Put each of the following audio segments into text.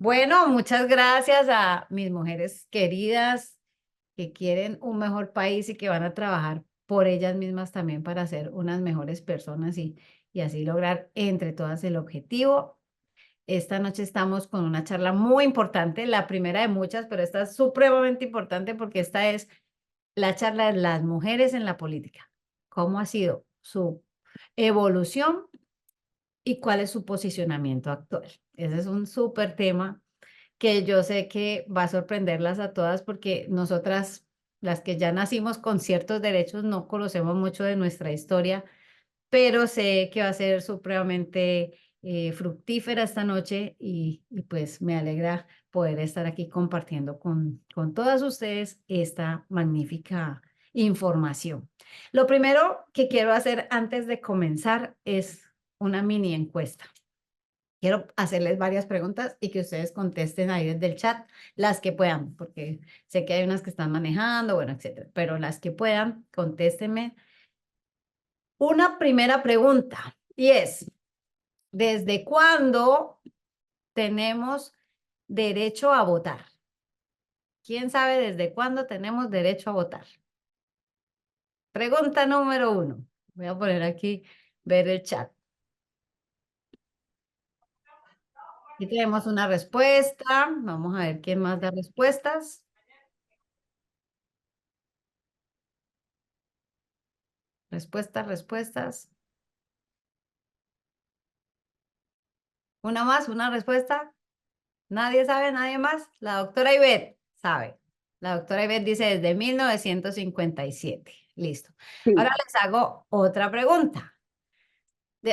Bueno, muchas gracias a mis mujeres queridas que quieren un mejor país y que van a trabajar por ellas mismas también para ser unas mejores personas y así lograr entre todas el objetivo. Esta noche estamos con una charla muy importante, la primera de muchas, pero esta es supremamente importante porque esta es la charla de las mujeres en la política. ¿Cómo ha sido su evolución y cuál es su posicionamiento actual? Ese es un súper tema que yo sé que va a sorprenderlas a todas porque nosotras, las que ya nacimos con ciertos derechos, no conocemos mucho de nuestra historia, pero sé que va a ser supremamente fructífera esta noche y pues me alegra poder estar aquí compartiendo con todas ustedes esta magnífica información. Lo primero que quiero hacer antes de comenzar es una mini encuesta. Quiero hacerles varias preguntas y que ustedes contesten ahí desde el chat las que puedan, porque sé que hay unas que están manejando, bueno, etcétera, pero las que puedan, contéstenme. Una primera pregunta y es, ¿desde cuándo tenemos derecho a votar? ¿Quién sabe desde cuándo tenemos derecho a votar? Pregunta número uno. Voy a poner aquí, ver el chat. Aquí tenemos una respuesta. Vamos a ver quién más da respuestas. Respuestas. Una más, una respuesta. Nadie sabe, nadie más. La doctora Ivette sabe. La doctora Ivette dice desde 1957. Listo. Ahora Sí, les hago otra pregunta.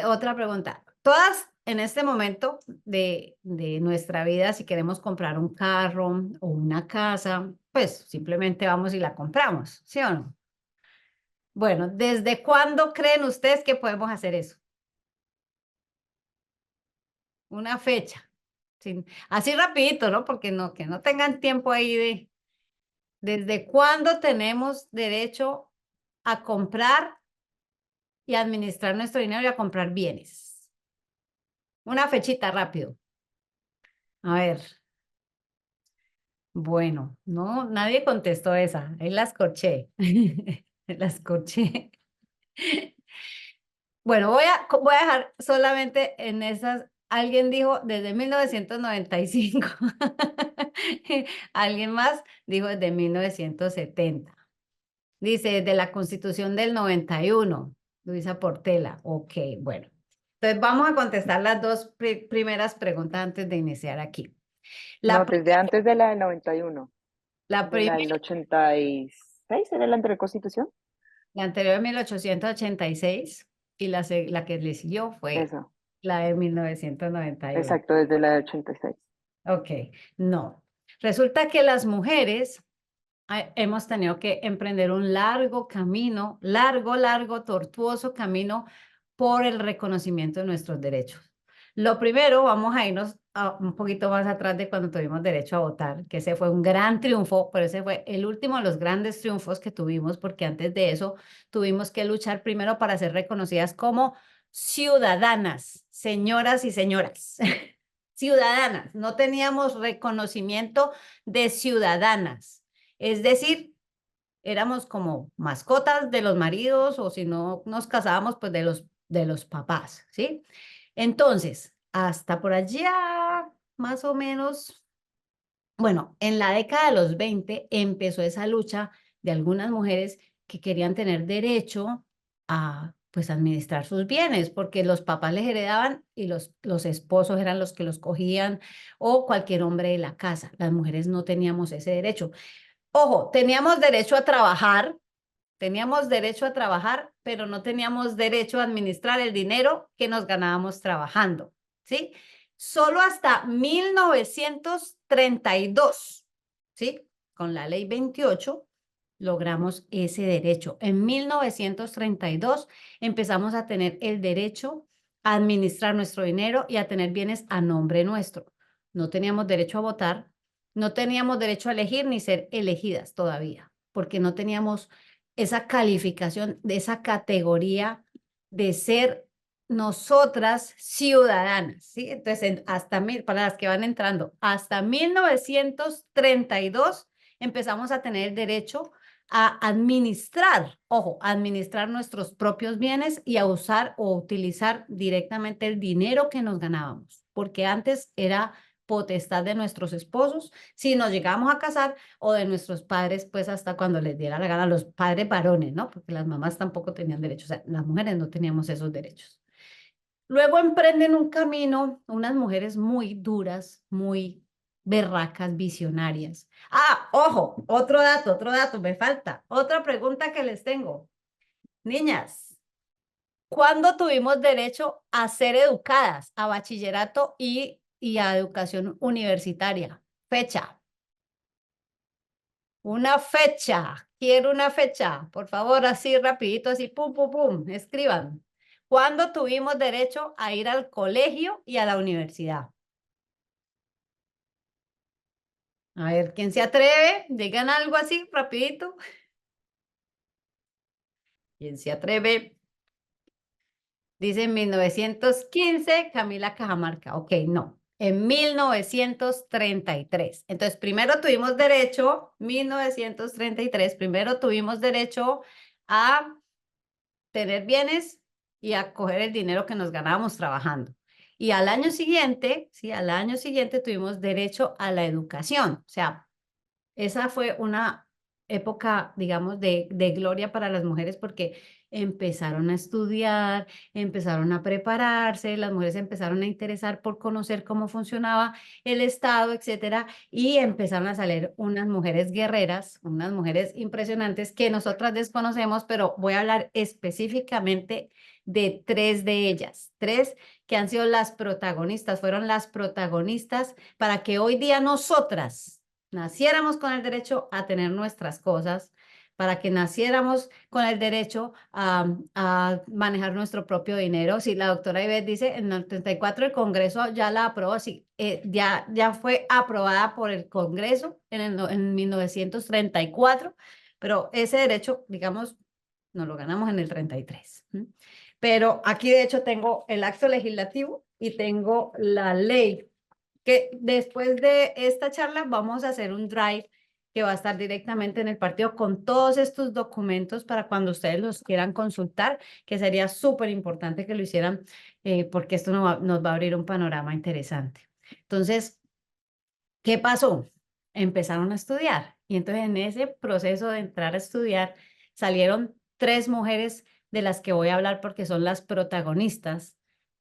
Otra pregunta. Todas en este momento de nuestra vida, si queremos comprar un carro o una casa, pues simplemente vamos y la compramos, ¿sí o no? Bueno, ¿desde cuándo creen ustedes que podemos hacer eso? Una fecha. Así rapidito, ¿no? Porque no, que no tengan tiempo ahí de... ¿Desde cuándo tenemos derecho a comprar y administrar nuestro dinero y a comprar bienes? Una fechita rápido. A ver. Bueno, no, nadie contestó esa. Ahí las corché. Las corché. Bueno, voy a dejar solamente en esas. Alguien dijo desde 1995. Alguien más dijo desde 1970. Dice desde la Constitución del 91. Luisa Portela. Ok, bueno. Entonces vamos a contestar las dos primeras preguntas antes de iniciar aquí. La, no, pri- desde antes de la del 91, la de la primera. del 86, ¿era la anterior constitución? La anterior de 1886 y la que le siguió fue Eso, la de 1991. exacto, desde la del 86. Ok, no. Resulta que las mujeres hemos tenido que emprender un largo camino, largo, tortuoso camino por el reconocimiento de nuestros derechos. Lo primero, vamos a irnos un poquito más atrás de cuando tuvimos derecho a votar, que ese fue un gran triunfo, pero ese fue el último de los grandes triunfos que tuvimos, porque antes de eso tuvimos que luchar primero para ser reconocidas como ciudadanas, señoras y señoras. Ciudadanas, no teníamos reconocimiento de ciudadanas. Es decir, éramos como mascotas de los maridos o si no nos casábamos, pues de los papás, ¿sí? Entonces, hasta por allá, más o menos, bueno, en la década de los 20 empezó esa lucha de algunas mujeres que querían tener derecho a, pues, administrar sus bienes, porque los papás les heredaban y los esposos eran los que los cogían o cualquier hombre de la casa. Las mujeres no teníamos ese derecho. Ojo, teníamos derecho a trabajar, pero no teníamos derecho a administrar el dinero que nos ganábamos trabajando, ¿sí? Solo hasta 1932, ¿sí? Con la ley 28 logramos ese derecho. En 1932 empezamos a tener el derecho a administrar nuestro dinero y a tener bienes a nombre nuestro. No teníamos derecho a votar, no teníamos derecho a elegir ni ser elegidas todavía, porque no teníamos esa calificación, de esa categoría de ser nosotras ciudadanas, ¿sí? Entonces, para las que van entrando, hasta 1932 empezamos a tener derecho a administrar, ojo, a administrar nuestros propios bienes y a usar o utilizar directamente el dinero que nos ganábamos, porque antes era potestad de nuestros esposos si nos llegábamos a casar o de nuestros padres, pues hasta cuando les diera la gana, los padres varones, ¿no? Porque las mamás tampoco tenían derechos, o sea, las mujeres no teníamos esos derechos. Luego emprenden un camino unas mujeres muy duras, muy berracas, visionarias. Ah, ojo, otro dato, me falta. Otra pregunta que les tengo. Niñas, ¿cuándo tuvimos derecho a ser educadas, a bachillerato y a educación universitaria? Fecha. Una fecha. Quiero una fecha. Por favor, así rapidito, así, pum, pum, pum. Escriban. ¿Cuándo tuvimos derecho a ir al colegio y a la universidad? A ver, ¿quién se atreve? Digan algo así, rapidito. ¿Quién se atreve? Dice en 1915, Camila Cajamarca. Ok, no. En 1933. Entonces, primero tuvimos derecho, 1933, primero tuvimos derecho a tener bienes y a coger el dinero que nos ganábamos trabajando. Y al año siguiente, sí, al año siguiente tuvimos derecho a la educación. O sea, esa fue una época, digamos, de gloria para las mujeres porque empezaron a estudiar, empezaron a prepararse, las mujeres empezaron a interesar por conocer cómo funcionaba el Estado, etcétera, y empezaron a salir unas mujeres guerreras, unas mujeres impresionantes que nosotras desconocemos, pero voy a hablar específicamente de tres de ellas, tres que han sido las protagonistas, fueron las protagonistas para que hoy día nosotras naciéramos con el derecho a tener nuestras cosas, para que naciéramos con el derecho a manejar nuestro propio dinero. Si la doctora Ivette dice, en el 34 el Congreso ya la aprobó, sí, ya fue aprobada por el Congreso en 1934, pero ese derecho, digamos, nos lo ganamos en el 33. Pero aquí de hecho tengo el acto legislativo y tengo la ley que después de esta charla vamos a hacer un drive que va a estar directamente en el partido con todos estos documentos para cuando ustedes los quieran consultar, que sería súper importante que lo hicieran porque esto nos va a abrir un panorama interesante. Entonces, ¿qué pasó? Empezaron a estudiar y entonces en ese proceso de entrar a estudiar salieron tres mujeres de las que voy a hablar porque son las protagonistas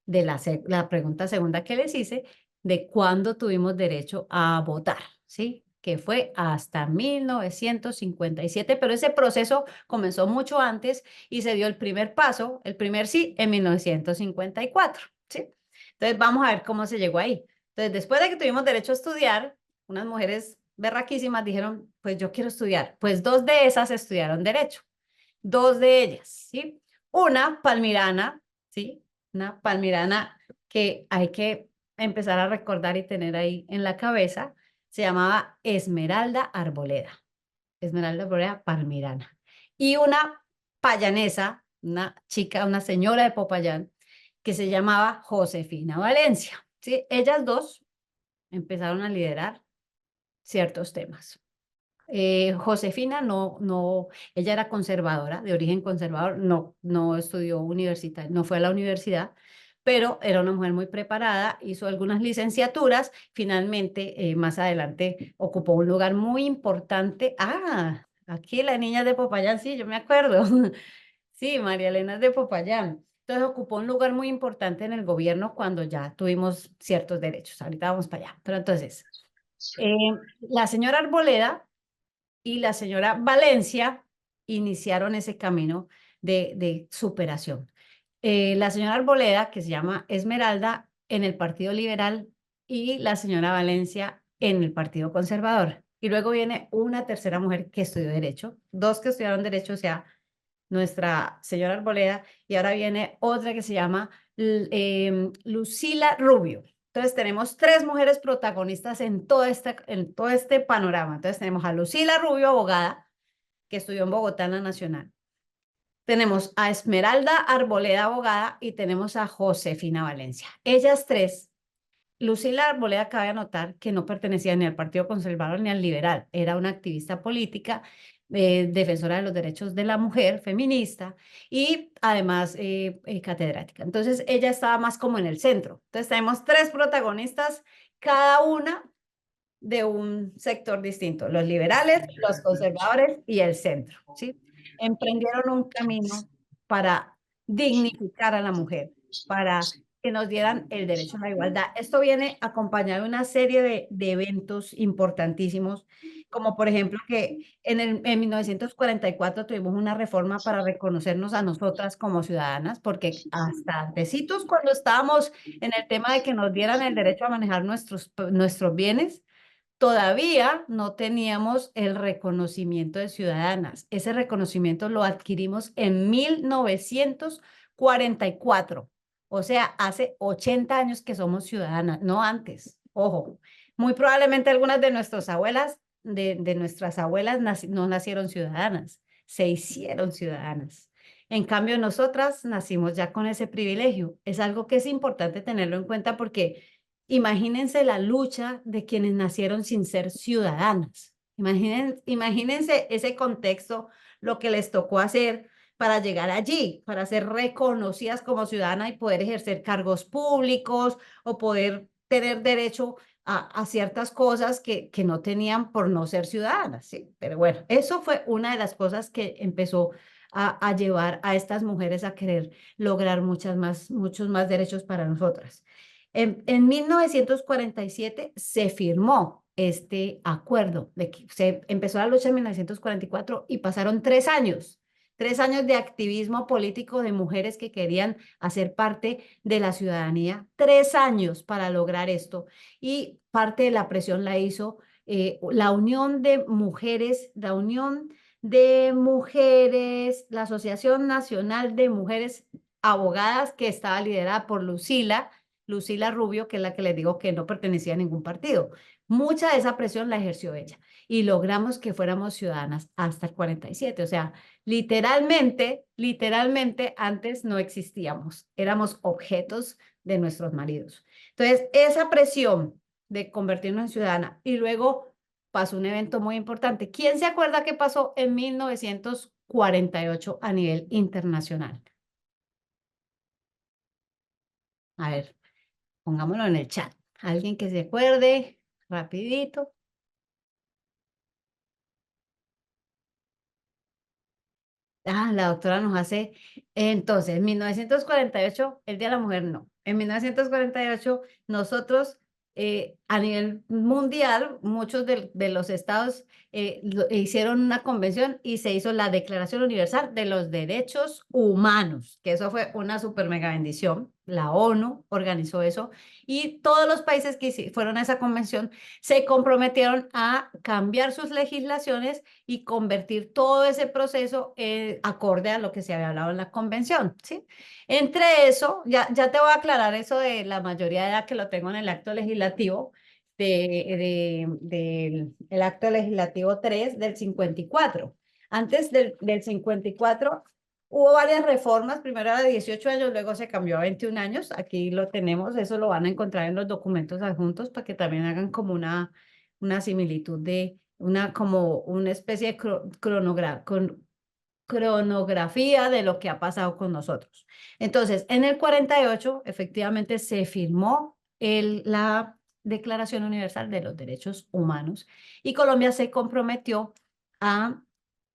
de la pregunta segunda que les hice de cuándo tuvimos derecho a votar, ¿sí? Que fue hasta 1957, pero ese proceso comenzó mucho antes y se dio el primer paso, el primer sí, en 1954, ¿sí? Entonces vamos a ver cómo se llegó ahí. Entonces, después de que tuvimos derecho a estudiar, unas mujeres berraquísimas dijeron, pues yo quiero estudiar. Pues dos de esas estudiaron derecho, dos de ellas, ¿sí? Una palmirana, ¿sí? Una palmirana que hay que empezar a recordar y tener ahí en la cabeza, se llamaba Esmeralda Arboleda. Esmeralda Arboleda Palmirana. Y una payanesa, una chica, una señora de Popayán, que se llamaba Josefina Valencia. ¿Sí? Ellas dos empezaron a liderar ciertos temas. Josefina ella era conservadora, de origen conservador, no estudió universidad, no fue a la universidad, pero era una mujer muy preparada, hizo algunas licenciaturas, finalmente más adelante ocupó un lugar muy importante. Ah, aquí la niña de Popayán, sí, yo me acuerdo. Sí, María Elena es de Popayán. Entonces ocupó un lugar muy importante en el gobierno cuando ya tuvimos ciertos derechos. Ahorita vamos para allá. Pero entonces, eh, la señora Arboleda y la señora Valencia iniciaron ese camino de superación. La señora Arboleda, que se llama Esmeralda, en el Partido Liberal y la señora Valencia en el Partido Conservador. Y luego viene una tercera mujer que estudió Derecho, dos que estudiaron Derecho, o sea, nuestra señora Arboleda, y ahora viene otra que se llama Lucila Rubio. Entonces tenemos tres mujeres protagonistas en todo este panorama. Entonces tenemos a Lucila Rubio, abogada, que estudió en Bogotá en la Nacional. tenemos a Esmeralda Arboleda, abogada, y tenemos a Josefina Valencia. Ellas tres, Lucila Arboleda, cabe anotar que no pertenecía ni al Partido Conservador ni al Liberal, era una activista política, defensora de los derechos de la mujer, feminista, y además catedrática. Entonces ella estaba más como en el centro. Entonces tenemos tres protagonistas, cada una de un sector distinto, los liberales, los conservadores y el centro, ¿sí? Emprendieron un camino para dignificar a la mujer, para que nos dieran el derecho a la igualdad. Esto viene acompañado de una serie de eventos importantísimos, como por ejemplo que en 1944 tuvimos una reforma para reconocernos a nosotras como ciudadanas, porque hasta antecitos, cuando estábamos en el tema de que nos dieran el derecho a manejar nuestros bienes, todavía no teníamos el reconocimiento de ciudadanas. Ese reconocimiento lo adquirimos en 1944. O sea, hace 80 años que somos ciudadanas, no antes. Ojo, muy probablemente algunas de nuestras abuelas, de nuestras abuelas no nacieron ciudadanas, se hicieron ciudadanas. En cambio, nosotras nacimos ya con ese privilegio. Es algo que es importante tenerlo en cuenta porque imagínense la lucha de quienes nacieron sin ser ciudadanas. Imagínense ese contexto, lo que les tocó hacer para llegar allí, para ser reconocidas como ciudadanas y poder ejercer cargos públicos o poder tener derecho a ciertas cosas que no tenían por no ser ciudadanas, ¿sí? Pero bueno, eso fue una de las cosas que empezó a llevar a estas mujeres a querer lograr muchos más derechos para nosotras. En 1947 se firmó este acuerdo, de que se empezó la lucha en 1944 y pasaron 3 años de activismo político de mujeres que querían hacer parte de la ciudadanía, 3 años para lograr esto. Y parte de la presión la hizo la Unión de Mujeres, la Asociación Nacional de Mujeres Abogadas, que estaba liderada por Lucila Rubio, que es la que les digo que no pertenecía a ningún partido. Mucha de esa presión la ejerció ella y logramos que fuéramos ciudadanas hasta el 47. O sea, literalmente antes no existíamos, éramos objetos de nuestros maridos. Entonces, esa presión de convertirnos en ciudadana y luego pasó un evento muy importante. ¿Quién se acuerda qué pasó en 1948 a nivel internacional? A ver, pongámoslo en el chat. Alguien que se acuerde, rapidito. La doctora nos hace, entonces, en 1948, el Día de la Mujer no. En 1948, nosotros, a nivel mundial, muchos de los estados hicieron una convención y se hizo la Declaración Universal de los Derechos Humanos, que eso fue una super mega bendición. La ONU organizó eso y todos los países que fueron a esa convención se comprometieron a cambiar sus legislaciones y convertir todo ese proceso acorde a lo que se había hablado en la convención, ¿sí? Entre eso, ya te voy a aclarar eso de la mayoría de edad, que lo tengo en el acto legislativo, el acto legislativo 3 del 54. Antes del 54 hubo varias reformas, primero era de 18 años, luego se cambió a 21 años, aquí lo tenemos, eso lo van a encontrar en los documentos adjuntos para que también hagan como una similitud como una especie de cronografía de lo que ha pasado con nosotros. Entonces, en el 48, efectivamente, se firmó la Declaración Universal de los Derechos Humanos y Colombia se comprometió a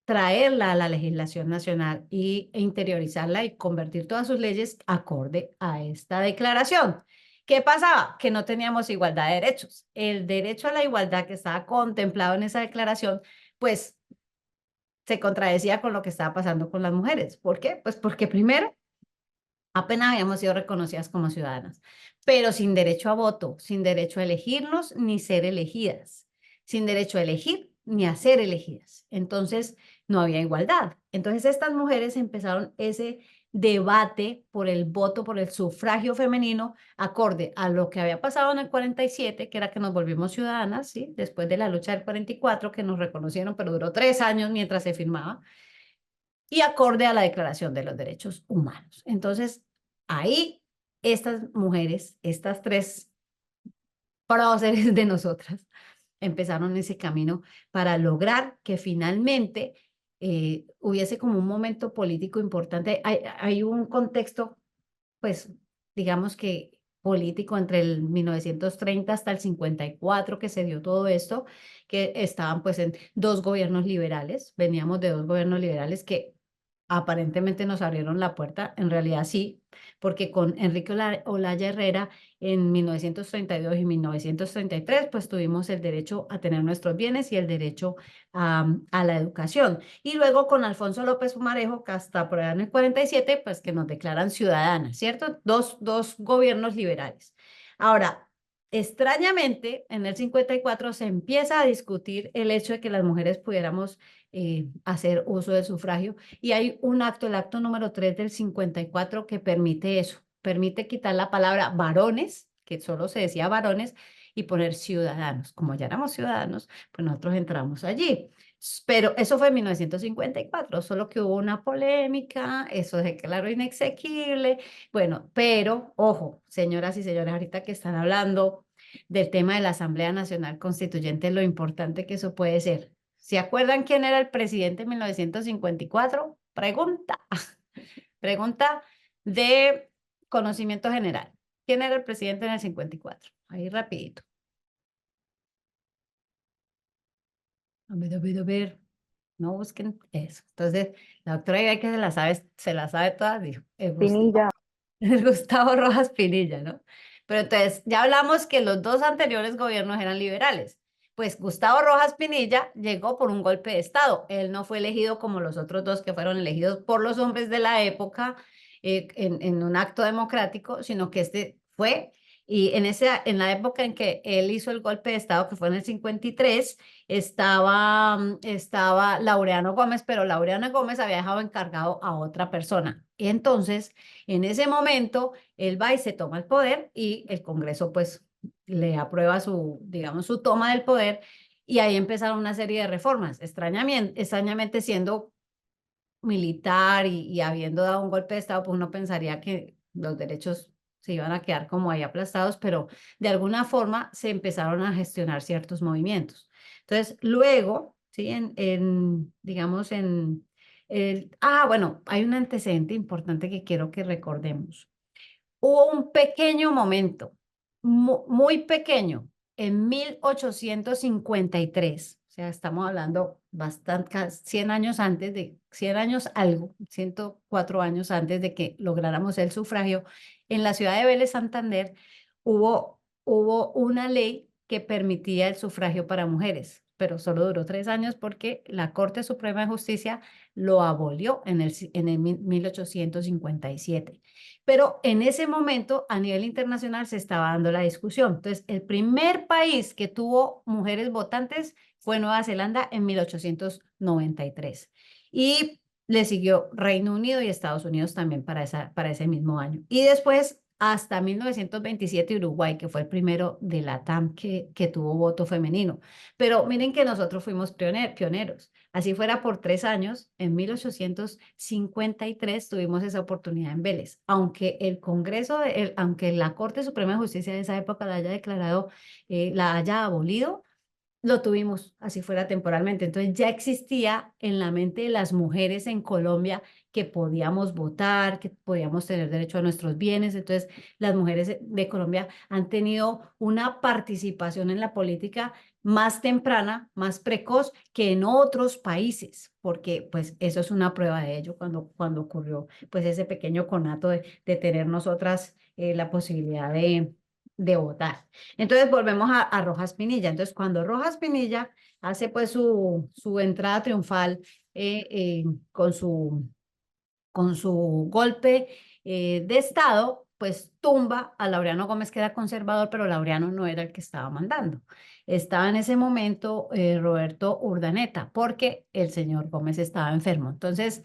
traerla a la legislación nacional e interiorizarla y convertir todas sus leyes acorde a esta declaración. ¿Qué pasaba? Que no teníamos igualdad de derechos. El derecho a la igualdad que estaba contemplado en esa declaración, pues se contradecía con lo que estaba pasando con las mujeres. ¿Por qué? Pues porque primero, apenas habíamos sido reconocidas como ciudadanas, pero sin derecho a voto, sin derecho a elegirnos ni ser elegidas, sin derecho a elegir ni a ser elegidas. Entonces, no había igualdad. Entonces, estas mujeres empezaron ese debate por el voto, por el sufragio femenino, acorde a lo que había pasado en el 47, que era que nos volvimos ciudadanas, ¿sí? Después de la lucha del 44, que nos reconocieron, pero duró 3 años mientras se firmaba. y acorde a la Declaración de los Derechos Humanos. Entonces, ahí estas mujeres, estas tres próceres de nosotras, empezaron ese camino para lograr que finalmente hubiese como un momento político importante. Hay un contexto, pues, digamos que político entre el 1930 hasta el 54 que se dio todo esto, que estaban pues en dos gobiernos liberales, veníamos de dos gobiernos liberales que aparentemente nos abrieron la puerta, en realidad sí, porque con Enrique Olaya Herrera en 1932 y 1933, pues tuvimos el derecho a tener nuestros bienes y el derecho a la educación. Y luego con Alfonso López Pumarejo, que hasta por allá en el 47, pues que nos declaran ciudadanas, ¿cierto? Dos gobiernos liberales. Ahora, extrañamente, en el 54 se empieza a discutir el hecho de que las mujeres pudiéramos hacer uso del sufragio y hay un acto, el acto número 3 del 54 que permite eso, permite quitar la palabra varones, que solo se decía varones, y poner ciudadanos. Como ya éramos ciudadanos, pues nosotros entramos allí. Pero eso fue en 1954, solo que hubo una polémica, eso se declaró inexequible. Bueno, pero ojo, señoras y señores, ahorita que están hablando del tema de la Asamblea Nacional Constituyente, lo importante que eso puede ser. ¿Se acuerdan quién era el presidente en 1954? Pregunta, pregunta de conocimiento general. ¿Quién era el presidente en el 54? Ahí rapidito. A ver. No busquen eso. Entonces, la doctora Ivette, que se la sabe todas, dijo, Pinilla. Gustavo Rojas Pinilla, ¿no? Pero entonces, ya hablamos que los dos anteriores gobiernos eran liberales. Pues Gustavo Rojas Pinilla llegó por un golpe de Estado. Él no fue elegido como los otros dos que fueron elegidos por los hombres de la época en un acto democrático, sino que este fue, y en la época en que él hizo el golpe de Estado, que fue en el 53, estaba Laureano Gómez, pero Laureano Gómez había dejado encargado a otra persona. Y entonces, en ese momento, él va y se toma el poder y el Congreso pues le aprueba su, digamos, su toma del poder y ahí empezaron una serie de reformas, extrañamente siendo militar y habiendo dado un golpe de Estado, pues uno pensaría que los derechos se iban a quedar como ahí aplastados, pero de alguna forma se empezaron a gestionar ciertos movimientos. Entonces, luego, ¿sí? Digamos, bueno, hay un antecedente importante que quiero que recordemos. Hubo un pequeño momento, muy pequeño, en 1853, o sea, estamos hablando bastante, 100 años antes de, 100 años algo, 104 años antes de que lográramos el sufragio, en la ciudad de Vélez, Santander, hubo una ley que permitía el sufragio para mujeres, pero solo duró 3 años porque la Corte Suprema de Justicia lo abolió en el 1857. Pero en ese momento, a nivel internacional, se estaba dando la discusión. Entonces, el primer país que tuvo mujeres votantes fue Nueva Zelanda en 1893. Y le siguió Reino Unido y Estados Unidos también para ese mismo año. Y después, hasta 1927, Uruguay, que fue el primero de la TAM que tuvo voto femenino. Pero miren que nosotros fuimos pioneros. Así fuera por 3 años, en 1853 tuvimos esa oportunidad en Vélez. Aunque el Congreso, aunque la Corte Suprema de Justicia de esa época la haya declarado, la haya abolido, lo tuvimos, así fuera temporalmente. Entonces ya existía en la mente de las mujeres en Colombia que podíamos votar, que podíamos tener derecho a nuestros bienes. Entonces las mujeres de Colombia han tenido una participación en la política más temprana, más precoz que en otros países, porque pues eso es una prueba de ello cuando ocurrió pues ese pequeño conato de tener nosotras la posibilidad de votar. Entonces volvemos a Rojas Pinilla. Entonces cuando Rojas Pinilla hace pues su entrada triunfal con su golpe de Estado, pues tumba a Laureano Gómez, que era conservador, pero Laureano no era el que estaba mandando. Estaba en ese momento Roberto Urdaneta, porque el señor Gómez estaba enfermo. Entonces,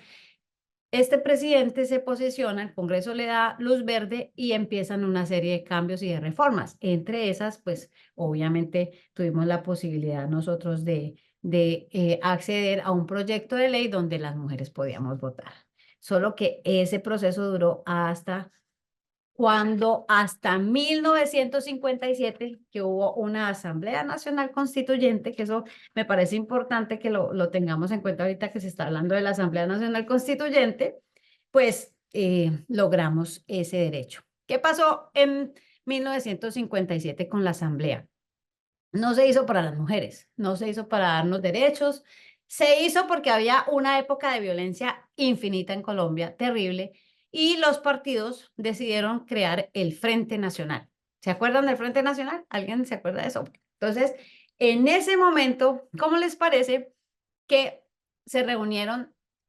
este presidente se posiciona, el Congreso le da luz verde y empiezan una serie de cambios y de reformas. Entre esas, pues obviamente tuvimos la posibilidad nosotros de acceder a un proyecto de ley donde las mujeres podíamos votar. Solo que ese proceso duró hasta 1957, que hubo una Asamblea Nacional Constituyente, que eso me parece importante que lo tengamos en cuenta ahorita que se está hablando de la Asamblea Nacional Constituyente, pues logramos ese derecho. ¿Qué pasó en 1957 con la Asamblea? No se hizo para las mujeres, no se hizo para darnos derechos, se hizo porque había una época de violencia infinita en Colombia, terrible, y los partidos decidieron crear el Frente Nacional. ¿Se acuerdan del Frente Nacional? ¿Alguien se acuerda de eso? Entonces, en ese momento, ¿cómo les parece que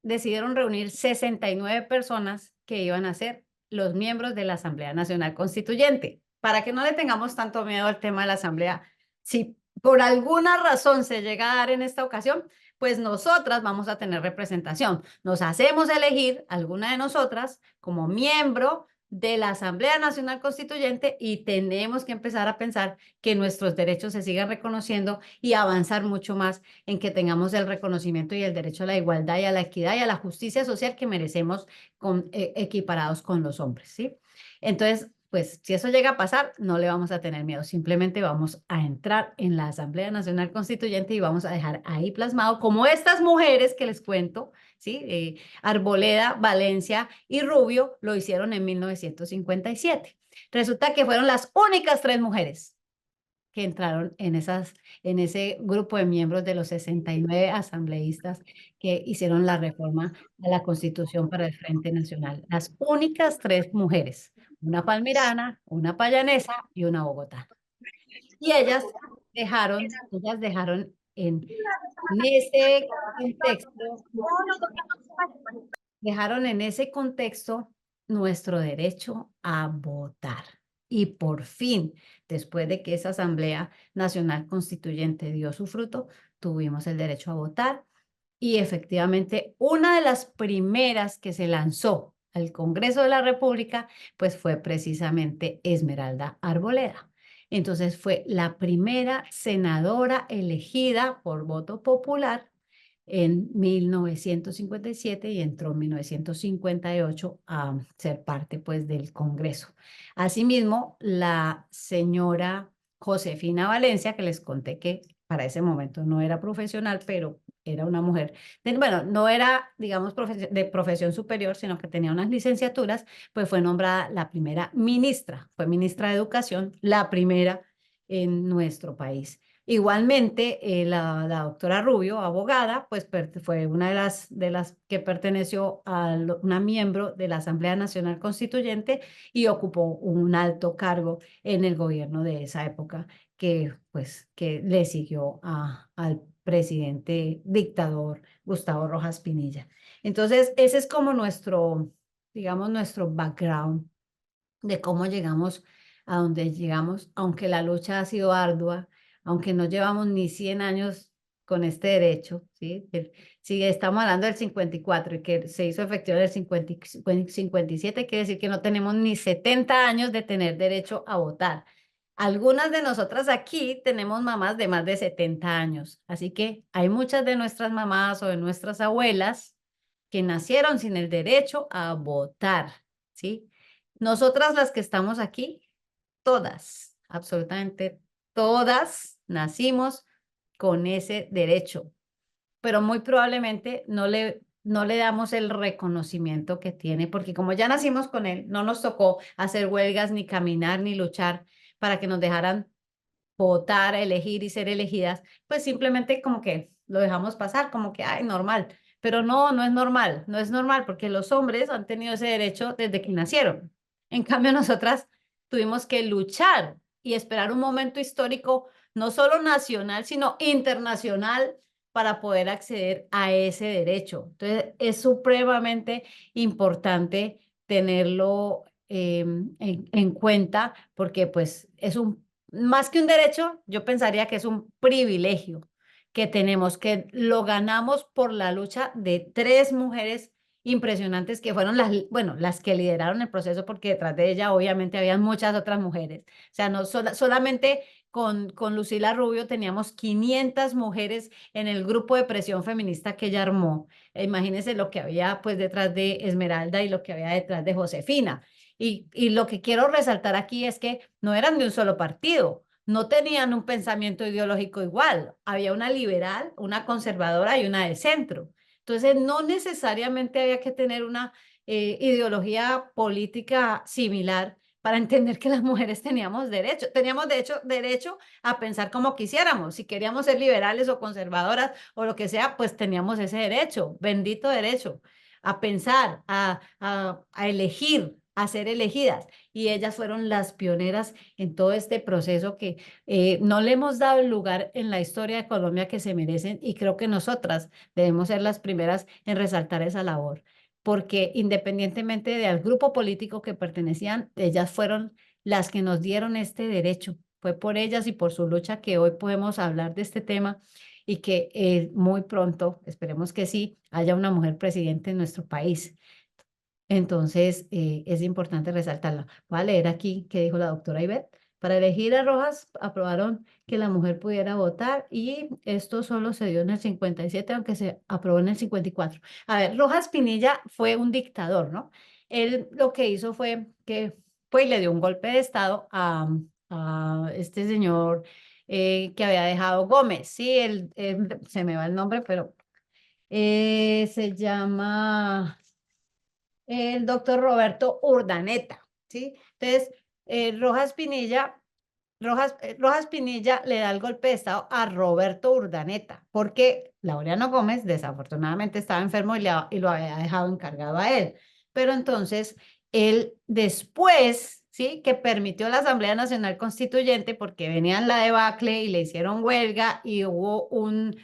decidieron reunir 69 personas que iban a ser los miembros de la Asamblea Nacional Constituyente? Para que no le tengamos tanto miedo al tema de la Asamblea, si por alguna razón se llega a dar en esta ocasión, pues nosotras vamos a tener representación. Nos hacemos elegir, alguna de nosotras, como miembro de la Asamblea Nacional Constituyente y tenemos que empezar a pensar que nuestros derechos se sigan reconociendo y avanzar mucho más en que tengamos el reconocimiento y el derecho a la igualdad y a la equidad y a la justicia social que merecemos equiparados con los hombres, ¿sí? Entonces, pues si eso llega a pasar, no le vamos a tener miedo, simplemente vamos a entrar en la Asamblea Nacional Constituyente y vamos a dejar ahí plasmado como estas mujeres que les cuento, ¿sí? Arboleda, Valencia y Rubio lo hicieron en 1957. Resulta que fueron las únicas 3 mujeres que entraron en ese grupo de miembros de los 69 asambleístas que hicieron la reforma a la Constitución para el Frente Nacional. Las únicas 3 mujeres, una palmirana, una payanesa y una bogotana. Y ellas dejaron en ese contexto dejaron en ese contexto nuestro derecho a votar. Y por fin, después de que esa Asamblea Nacional Constituyente dio su fruto, tuvimos el derecho a votar. Y efectivamente, una de las primeras que se lanzó al Congreso de la República, pues fue precisamente Esmeralda Arboleda. Entonces fue la primera senadora elegida por voto popular en 1957 y entró en 1958 a ser parte pues del Congreso. Asimismo, la señora Josefina Valencia, que les conté que para ese momento no era profesional, pero era una mujer, bueno, no era, digamos, de profesión superior, sino que tenía unas licenciaturas, pues fue nombrada la primera ministra, fue ministra de Educación, la primera en nuestro país. Igualmente, la doctora Rubio, abogada, pues fue una de las que perteneció a una miembro de la Asamblea Nacional Constituyente y ocupó un alto cargo en el gobierno de esa época que le siguió al presidente dictador Gustavo Rojas Pinilla. Entonces, ese es como digamos, nuestro background de cómo llegamos a donde llegamos, aunque la lucha ha sido ardua, aunque no llevamos ni 100 años con este derecho, ¿sí? Si estamos hablando del 54 y que se hizo efectivo en el 57, quiere decir que no tenemos ni 70 años de tener derecho a votar. Algunas de nosotras aquí tenemos mamás de más de 70 años, así que hay muchas de nuestras mamás o de nuestras abuelas que nacieron sin el derecho a votar, ¿sí? Nosotras las que estamos aquí, todas, absolutamente todas, nacimos con ese derecho, pero muy probablemente no le damos el reconocimiento que tiene, porque como ya nacimos con él, no nos tocó hacer huelgas, ni caminar, ni luchar para que nos dejaran votar, elegir y ser elegidas, pues simplemente como que lo dejamos pasar, como que, ay, normal. Pero no, no es normal, no es normal porque los hombres han tenido ese derecho desde que nacieron. En cambio, nosotras tuvimos que luchar y esperar un momento histórico, no solo nacional, sino internacional, para poder acceder a ese derecho. Entonces, es supremamente importante tenerlo en cuenta porque pues más que un derecho, yo pensaría que es un privilegio que tenemos, que lo ganamos por la lucha de 3 mujeres impresionantes que fueron bueno, las que lideraron el proceso, porque detrás de ella obviamente habían muchas otras mujeres. O sea, no solamente con Lucila Rubio teníamos 500 mujeres en el grupo de presión feminista que ella armó. Imagínense lo que había pues detrás de Esmeralda y lo que había detrás de Josefina. Y lo que quiero resaltar aquí es que no eran de un solo partido, no tenían un pensamiento ideológico igual. Había una liberal, una conservadora y una de centro. Entonces, no necesariamente había que tener una ideología política similar para entender que las mujeres teníamos derecho. Teníamos, de hecho, derecho a pensar como quisiéramos. Si queríamos ser liberales o conservadoras o lo que sea, pues teníamos ese derecho, bendito derecho, a pensar, a elegir, a ser elegidas. Y ellas fueron las pioneras en todo este proceso que no le hemos dado el lugar en la historia de Colombia que se merecen, y creo que nosotras debemos ser las primeras en resaltar esa labor, porque independientemente del grupo político que pertenecían, ellas fueron las que nos dieron este derecho. Fue por ellas y por su lucha que hoy podemos hablar de este tema, y que muy pronto, esperemos que sí, haya una mujer presidente en nuestro país. Entonces, es importante resaltarla. Voy a leer aquí qué dijo la doctora Ivette. Para elegir a Rojas, aprobaron que la mujer pudiera votar, y esto solo se dio en el 57, aunque se aprobó en el 54. A ver, Rojas Pinilla fue un dictador, ¿no? Él lo que hizo fue que fue y le dio un golpe de estado a este señor que había dejado Gómez. Sí, se me va el nombre, pero se llama el doctor Roberto Urdaneta, ¿sí? Entonces, Rojas Pinilla le da el golpe de estado a Roberto Urdaneta, porque Laureano Gómez desafortunadamente estaba enfermo y lo había dejado encargado a él. Pero entonces, él después, ¿sí? Que permitió la Asamblea Nacional Constituyente, porque venían la debacle y le hicieron huelga, y hubo un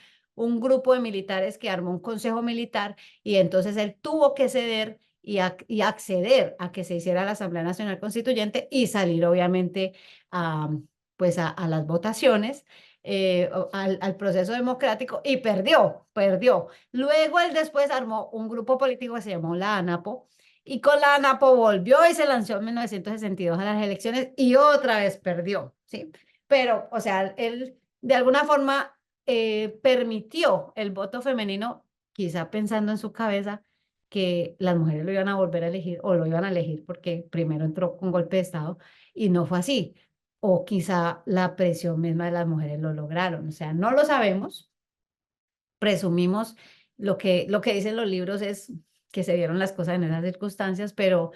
grupo de militares que armó un consejo militar, y entonces él tuvo que ceder y acceder a que se hiciera la Asamblea Nacional Constituyente y salir obviamente a, pues a las votaciones, al proceso democrático, y perdió. Luego él después armó un grupo político que se llamó la ANAPO, y con la ANAPO volvió y se lanzó en 1962 a las elecciones y otra vez perdió, ¿sí? Pero, o sea, él de alguna forma permitió el voto femenino, quizá pensando en su cabeza que las mujeres lo iban a volver a elegir o lo iban a elegir porque primero entró con golpe de Estado, y no fue así. O quizá la presión misma de las mujeres lo lograron. O sea, no lo sabemos, presumimos. Lo que dicen los libros es que se dieron las cosas en esas circunstancias, pero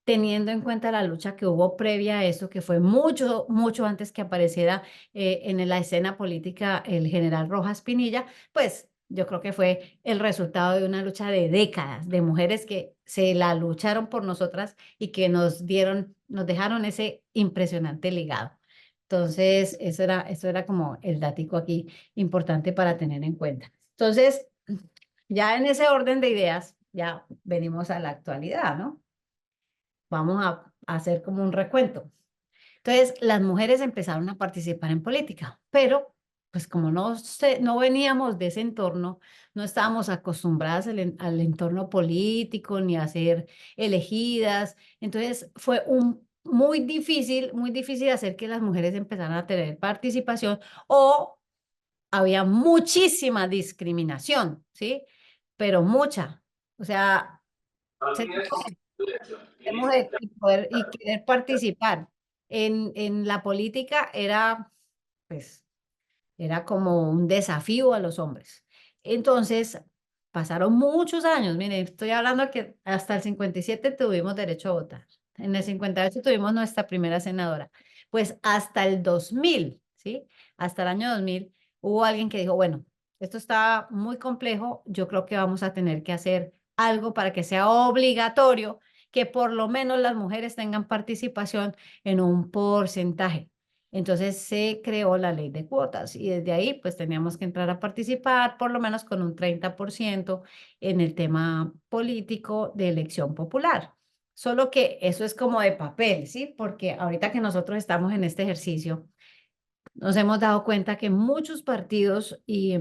teniendo en cuenta la lucha que hubo previa a eso, que fue mucho, mucho antes que apareciera en la escena política el general Rojas Pinilla, pues yo creo que fue el resultado de una lucha de décadas de mujeres que se la lucharon por nosotras y que nos dejaron ese impresionante legado. Entonces, eso era como el datico aquí importante para tener en cuenta. Entonces, ya en ese orden de ideas, ya venimos a la actualidad, ¿no? Vamos a hacer como un recuento. Entonces, las mujeres empezaron a participar en política, pero pues como no veníamos de ese entorno, no estábamos acostumbradas al entorno político ni a ser elegidas. Entonces, fue muy difícil hacer que las mujeres empezaran a tener participación, o había muchísima discriminación, ¿sí? Pero mucha. O sea, ser mujer y querer participar en la política pues, era como un desafío a los hombres. Entonces, pasaron muchos años. Miren, estoy hablando que hasta el 57 tuvimos derecho a votar. En el 58 tuvimos nuestra primera senadora. Pues hasta el 2000, ¿sí? Hasta el año 2000 hubo alguien que dijo, bueno, esto está muy complejo, yo creo que vamos a tener que hacer algo para que sea obligatorio que por lo menos las mujeres tengan participación en un porcentaje. Entonces se creó la ley de cuotas, y desde ahí pues teníamos que entrar a participar por lo menos con un 30% en el tema político de elección popular. Solo que eso es como de papel, ¿sí? Porque ahorita que nosotros estamos en este ejercicio, nos hemos dado cuenta que muchos partidos, y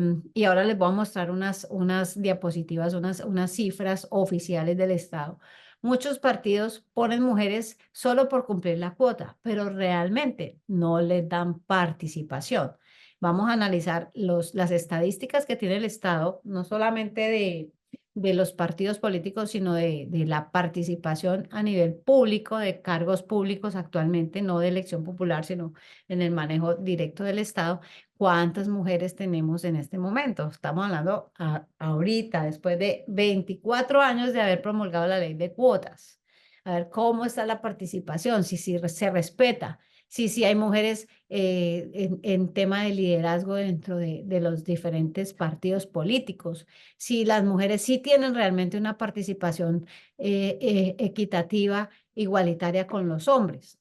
ahora les voy a mostrar unas diapositivas, unas cifras oficiales del Estado. Muchos partidos ponen mujeres solo por cumplir la cuota, pero realmente no les dan participación. Vamos a analizar las estadísticas que tiene el Estado, no solamente de los partidos políticos, sino de la participación a nivel público, de cargos públicos actualmente, no de elección popular, sino en el manejo directo del Estado. ¿Cuántas mujeres tenemos en este momento? Estamos hablando ahorita, después de 24 años de haber promulgado la ley de cuotas. A ver cómo está la participación, si se respeta, si hay mujeres en tema de liderazgo dentro de los diferentes partidos políticos, si las mujeres sí tienen realmente una participación equitativa, igualitaria con los hombres,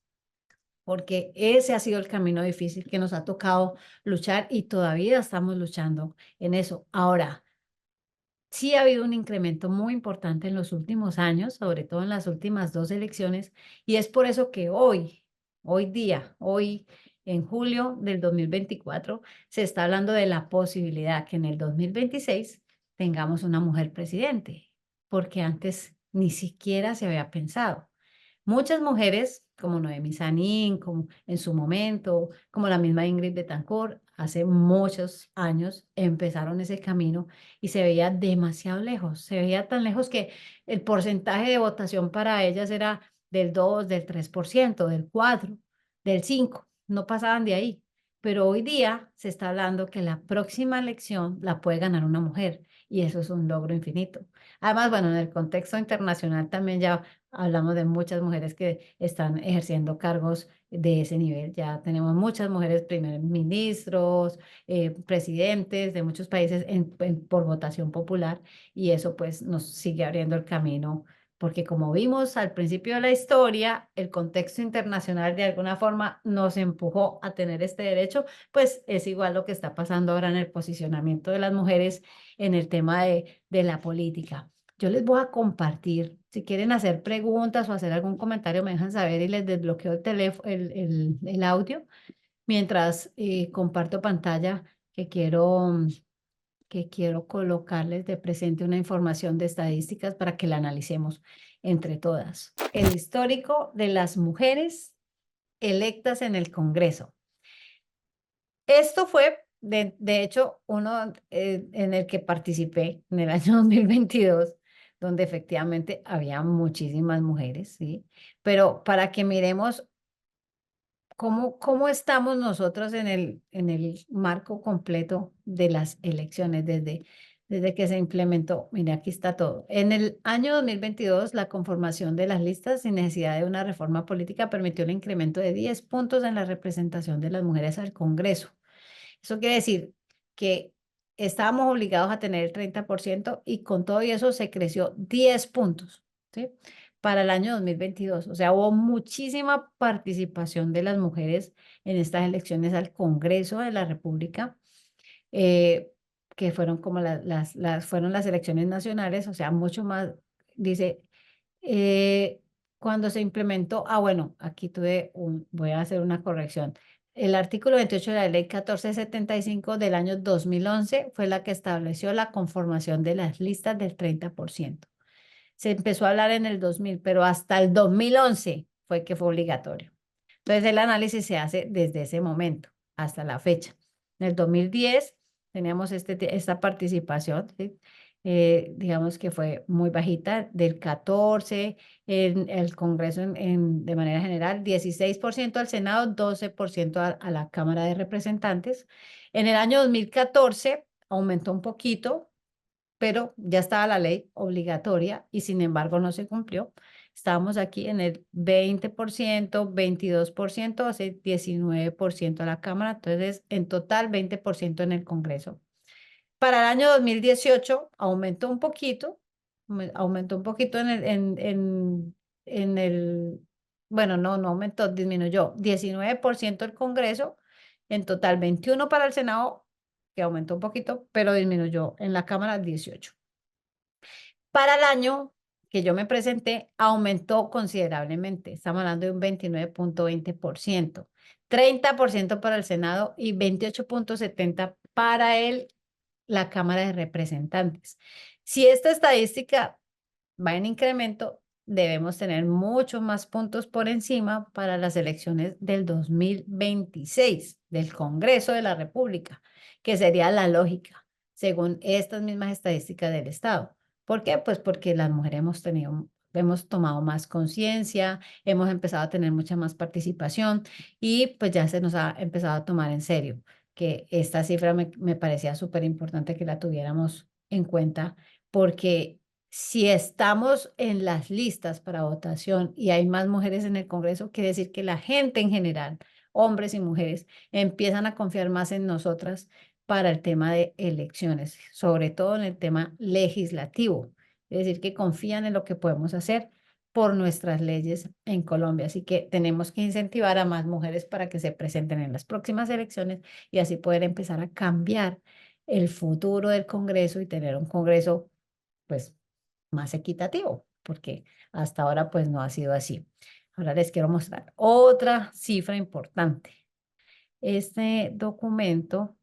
porque ese ha sido el camino difícil que nos ha tocado luchar y todavía estamos luchando en eso. Ahora, sí ha habido un incremento muy importante en los últimos años, sobre todo en las últimas dos elecciones, y es por eso que hoy en julio del 2024, se está hablando de la posibilidad que en el 2026 tengamos una mujer presidente, porque antes ni siquiera se había pensado. Muchas mujeres, como Noemí Sanín, como en su momento, como la misma Ingrid Betancourt, hace muchos años empezaron ese camino y se veía demasiado lejos, se veía tan lejos que el porcentaje de votación para ellas era del 2, del 3%, del 4, del 5, no pasaban de ahí. Pero hoy día se está hablando que la próxima elección la puede ganar una mujer y eso es un logro infinito. Además, bueno, en el contexto internacional también ya hablamos de muchas mujeres que están ejerciendo cargos de ese nivel. Ya tenemos muchas mujeres primer ministros, presidentes de muchos países por votación popular y eso pues nos sigue abriendo el camino porque como vimos al principio de la historia, el contexto internacional de alguna forma nos empujó a tener este derecho, pues es igual lo que está pasando ahora en el posicionamiento de las mujeres en el tema de la política. Yo les voy a compartir, si quieren hacer preguntas o hacer algún comentario, me dejan saber y les desbloqueo el teléfono, el audio, mientras comparto pantalla que quiero colocarles de presente una información de estadísticas para que la analicemos entre todas. El histórico de las mujeres electas en el Congreso. Esto fue, de hecho, uno en el que participé en el año 2022, donde efectivamente había muchísimas mujeres, ¿sí? Pero para que miremos cómo estamos nosotros en el marco completo de las elecciones desde que se implementó. Mire, aquí está todo. En el año 2022, la conformación de las listas sin necesidad de una reforma política permitió el incremento de 10 puntos en la representación de las mujeres al Congreso. Eso quiere decir que estábamos obligados a tener el 30% y con todo y eso se creció 10 puntos, ¿sí? Para el año 2022. O sea, hubo muchísima participación de las mujeres en estas elecciones al Congreso de la República, eh, que fueron como fueron las elecciones nacionales, o sea, mucho más, dice, eh, cuando se implementó, bueno, aquí voy a hacer una corrección. El artículo 28 de la ley 1475 del año 2011 fue la que estableció la conformación de las listas del 30%. Se empezó a hablar en el 2000, pero hasta el 2011 fue que fue obligatorio. Entonces el análisis se hace desde ese momento hasta la fecha. En el 2010 teníamos esta participación, ¿sí? Digamos que fue muy bajita, del 14, en el Congreso de manera general, 16% al Senado, 12% a la Cámara de Representantes. En el año 2014 aumentó un poquito, pero ya estaba la ley obligatoria y sin embargo no se cumplió. Estábamos aquí en el 20%, 22%, hace 19% a la Cámara, entonces en total 20% en el Congreso. Para el año 2018 aumentó un poquito bueno, no aumentó, disminuyó 19% el Congreso, en total 21 para el Senado, que aumentó un poquito, pero disminuyó en la Cámara 18. Para el año que yo me presenté aumentó considerablemente. Estamos hablando de un 29,20%, 30% para el Senado y 28,70% para la Cámara de Representantes. Si esta estadística va en incremento, debemos tener muchos más puntos por encima para las elecciones del 2026 del Congreso de la República, que sería la lógica, según estas mismas estadísticas del Estado. ¿Por qué? Pues porque las mujeres hemos tomado más conciencia, hemos empezado a tener mucha más participación y pues ya se nos ha empezado a tomar en serio, que esta cifra me parecía súper importante que la tuviéramos en cuenta, porque si estamos en las listas para votación y hay más mujeres en el Congreso, quiere decir que la gente en general, hombres y mujeres, empiezan a confiar más en nosotras para el tema de elecciones, sobre todo en el tema legislativo. Es decir, que confían en lo que podemos hacer por nuestras leyes en Colombia. Así que tenemos que incentivar a más mujeres para que se presenten en las próximas elecciones y así poder empezar a cambiar el futuro del Congreso y tener un Congreso, pues, más equitativo, porque hasta ahora pues no ha sido así. Ahora les quiero mostrar otra cifra importante. Este documento,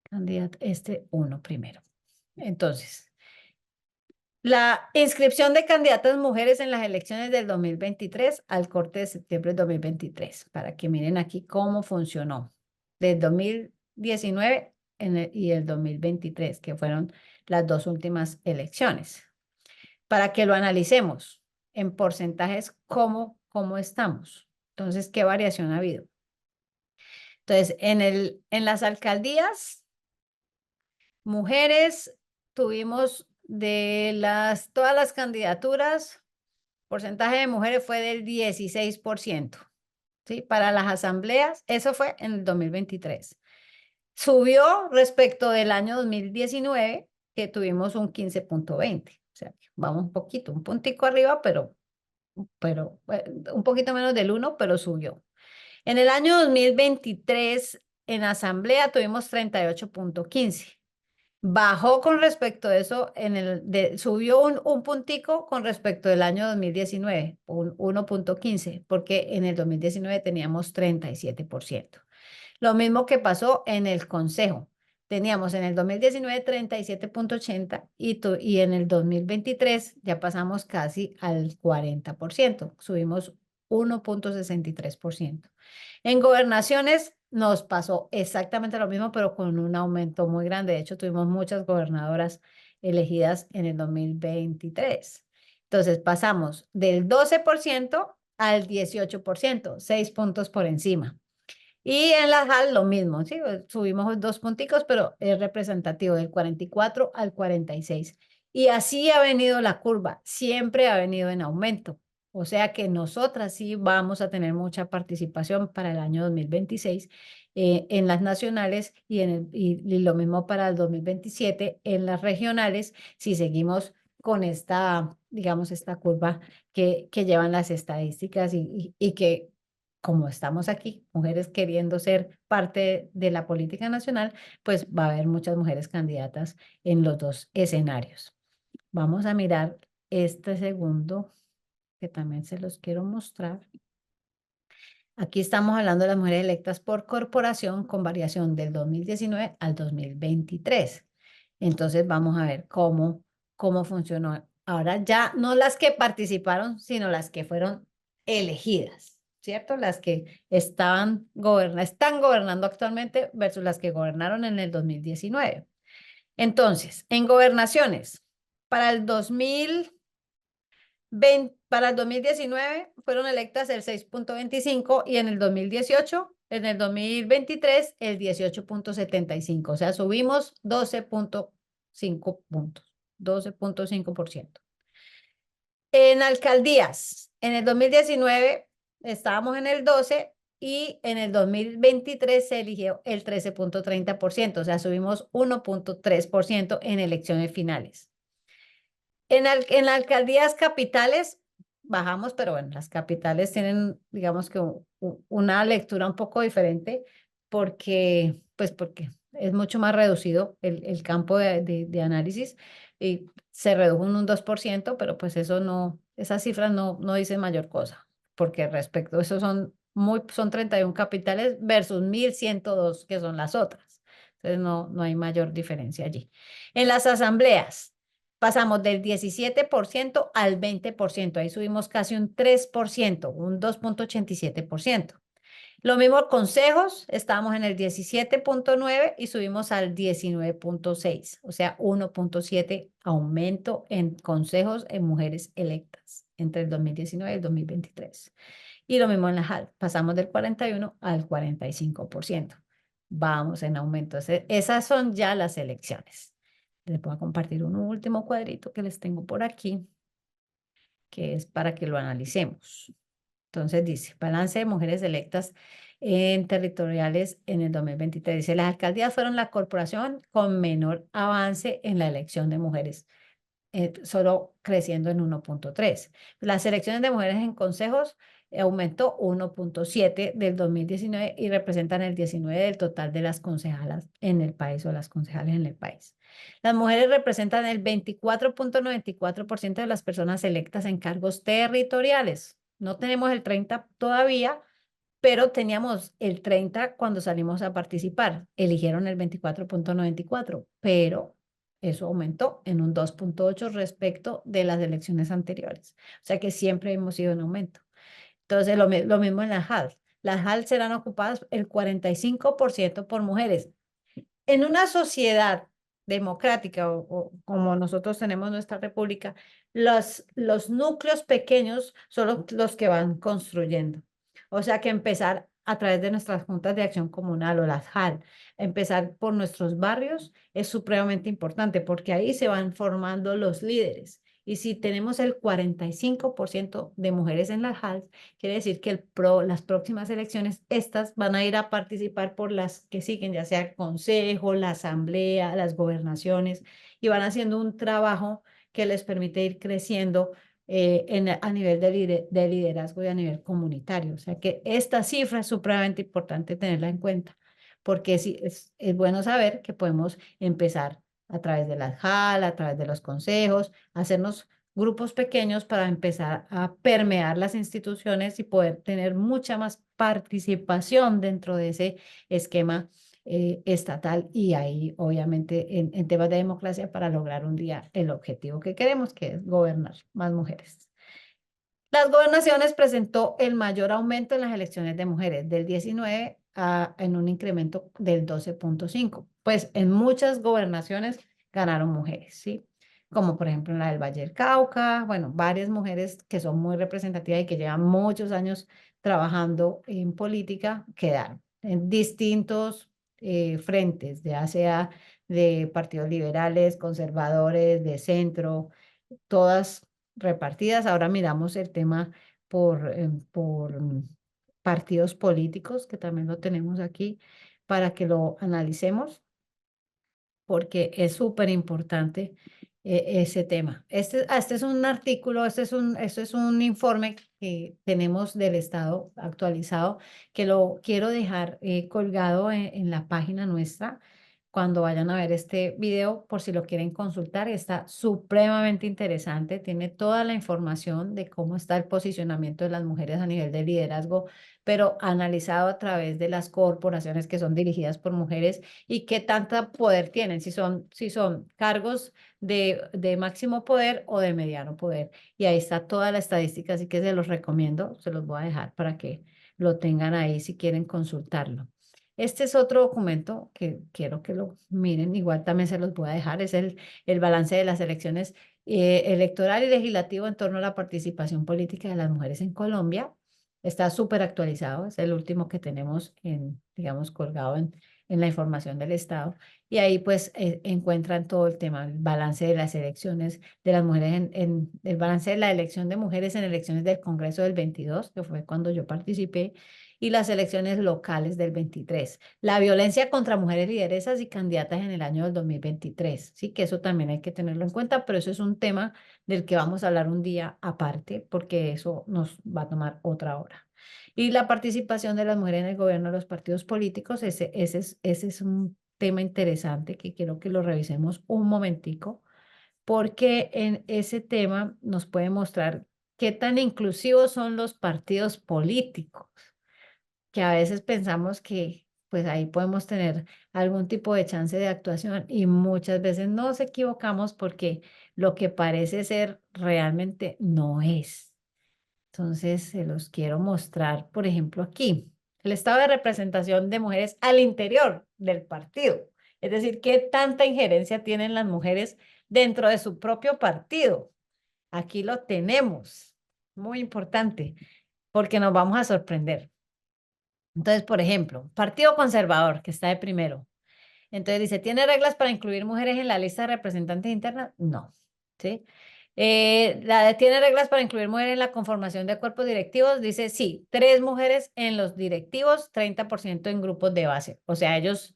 candidato, este uno primero. Entonces, la inscripción de candidatas mujeres en las elecciones del 2023 al corte de septiembre del 2023, para que miren aquí cómo funcionó. Del 2019 y el 2023, que fueron las dos últimas elecciones, para que lo analicemos en porcentajes cómo estamos. Entonces, ¿qué variación ha habido? Entonces, en las alcaldías, mujeres, tuvimos todas las candidaturas, porcentaje de mujeres fue del 16%, ¿sí? Para las asambleas, eso fue en el 2023. Subió respecto del año 2019, que tuvimos un 15,20. O sea, vamos un poquito, un puntico arriba, pero un poquito menos del 1, pero subió. En el año 2023, en asamblea tuvimos 38,15. Bajó con respecto a eso, subió un puntico con respecto del año 2019, un 1,15, porque en el 2019 teníamos 37%. Lo mismo que pasó en el Consejo. Teníamos en el 2019 37,80 y en el 2023 ya pasamos casi al 40%, subimos 1,63%. En gobernaciones nos pasó exactamente lo mismo, pero con un aumento muy grande. De hecho, tuvimos muchas gobernadoras elegidas en el 2023. Entonces pasamos del 12% al 18%, 6 puntos por encima. Y en la JAL lo mismo, ¿sí? Subimos 2 punticos, pero es representativo del 44 al 46. Y así ha venido la curva, siempre ha venido en aumento. O sea que nosotras sí vamos a tener mucha participación para el año 2026 en las nacionales y lo mismo para el 2027 en las regionales, si seguimos con esta, digamos, esta curva que llevan las estadísticas y que como estamos aquí, mujeres queriendo ser parte de la política nacional, pues va a haber muchas mujeres candidatas en los dos escenarios. Vamos a mirar este segundo, que también se los quiero mostrar. Aquí estamos hablando de las mujeres electas por corporación con variación del 2019 al 2023. Entonces vamos a ver cómo funcionó. Ahora ya no las que participaron, sino las que fueron elegidas, ¿cierto? Las que están gobernando actualmente versus las que gobernaron en el 2019. Entonces, en gobernaciones, para el 2019 fueron electas el 6,25 y en el 2018, en el 2023 el 18,75. O sea, subimos 12,5 puntos, 12,5%. En alcaldías, en el 2019 estábamos en el 12 y en el 2023 se eligió el 13,30%, o sea, subimos 1,3% en elecciones finales. En alcaldías capitales bajamos, pero bueno, las capitales tienen, digamos que una lectura un poco diferente porque es mucho más reducido el campo de análisis, y se redujo en un 2%, pero pues eso no, esas cifras no dicen mayor cosa, porque respecto a eso son 31 capitales versus 1.102 que son las otras. Entonces no hay mayor diferencia allí. En las asambleas pasamos del 17% al 20%, ahí subimos casi un 3%, un 2,87%. Lo mismo consejos, estábamos en el 17,9 y subimos al 19,6, o sea, 1,7 aumento en consejos en mujeres electas entre el 2019 y el 2023. Y lo mismo en la JAL, pasamos del 41 al 45%. Vamos en aumento. Esas son ya las elecciones. Les voy a compartir un último cuadrito que les tengo por aquí, que es para que lo analicemos. Entonces dice, balance de mujeres electas en territoriales en el 2023. Dice, las alcaldías fueron la corporación con menor avance en la elección de mujeres, solo creciendo en 1,3. Las elecciones de mujeres en consejos aumentó 1,7 del 2019 y representan el 19 del total de las concejalas en el país o las concejales en el país. Las mujeres representan el 24,94% de las personas electas en cargos territoriales. No tenemos el 30 todavía, pero teníamos el 30 cuando salimos a participar. Eligieron el 24,94, pero eso aumentó en un 2,8 respecto de las elecciones anteriores. O sea que siempre hemos ido en aumento. Entonces, lo mismo en las HAL. Las HAL serán ocupadas el 45% por mujeres. En una sociedad democrática o como nosotros tenemos nuestra república, los núcleos pequeños son los que van construyendo. O sea que empezar a través de nuestras juntas de acción comunal o las JAL, empezar por nuestros barrios es supremamente importante porque ahí se van formando los líderes. Y si tenemos el 45% de mujeres en las JAL, quiere decir que las próximas elecciones, estas van a ir a participar por las que siguen, ya sea el consejo, la asamblea, las gobernaciones, y van haciendo un trabajo que les permite ir creciendo a nivel de liderazgo y a nivel comunitario. O sea que esta cifra es supremamente importante tenerla en cuenta, porque sí, es bueno saber que podemos empezar a través de las JAL, a través de los consejos, hacernos grupos pequeños para empezar a permear las instituciones y poder tener mucha más participación dentro de ese esquema estatal y ahí obviamente en temas de democracia para lograr un día el objetivo que queremos, que es gobernar más mujeres. Las gobernaciones presentó el mayor aumento en las elecciones de mujeres, del 19 en un incremento del 12,5. Pues en muchas gobernaciones ganaron mujeres, ¿sí? Como por ejemplo en la del Valle del Cauca, bueno, varias mujeres que son muy representativas y que llevan muchos años trabajando en política, quedaron en distintos frentes, ya sea de partidos liberales, conservadores, de centro, todas repartidas. Ahora miramos el tema por partidos políticos, que también lo tenemos aquí, para que lo analicemos, porque es súper importante ese tema. Este es un artículo, este es un informe que tenemos del Estado actualizado, que lo quiero dejar colgado en la página nuestra cuando vayan a ver este video, por si lo quieren consultar. Está supremamente interesante, tiene toda la información de cómo está el posicionamiento de las mujeres a nivel de liderazgo, pero analizado a través de las corporaciones que son dirigidas por mujeres y qué tanto poder tienen, si son cargos de máximo poder o de mediano poder. Y ahí está toda la estadística, así que se los recomiendo, se los voy a dejar para que lo tengan ahí si quieren consultarlo. Este es otro documento que quiero que lo miren, igual también se los voy a dejar, es el balance de las elecciones electoral y legislativo en torno a la participación política de las mujeres en Colombia. Está súper actualizado, es el último que tenemos digamos, colgado en la información del Estado. Y ahí pues encuentran todo el tema, el balance de las elecciones de las mujeres, el balance de la elección de mujeres en elecciones del Congreso del 22, que fue cuando yo participé, y las elecciones locales del 23. La violencia contra mujeres lideresas y candidatas en el año del 2023. Sí, que eso también hay que tenerlo en cuenta, pero eso es un tema del que vamos a hablar un día aparte, porque eso nos va a tomar otra hora. Y la participación de las mujeres en el gobierno de los partidos políticos, ese es un tema interesante que quiero que lo revisemos un momentico porque en ese tema nos puede mostrar qué tan inclusivos son los partidos políticos, que a veces pensamos que pues ahí podemos tener algún tipo de chance de actuación y muchas veces nos equivocamos porque lo que parece ser realmente no es. Entonces, se los quiero mostrar, por ejemplo, aquí, el estado de representación de mujeres al interior del partido. Es decir, qué tanta injerencia tienen las mujeres dentro de su propio partido. Aquí lo tenemos, muy importante, porque nos vamos a sorprender. Entonces, por ejemplo, Partido Conservador, que está de primero. Entonces dice, ¿tiene reglas para incluir mujeres en la lista de representantes internas? No, ¿sí? ¿Tiene reglas para incluir mujeres en la conformación de cuerpos directivos? Dice, sí, 3 mujeres en los directivos, 30% en grupos de base. O sea, ellos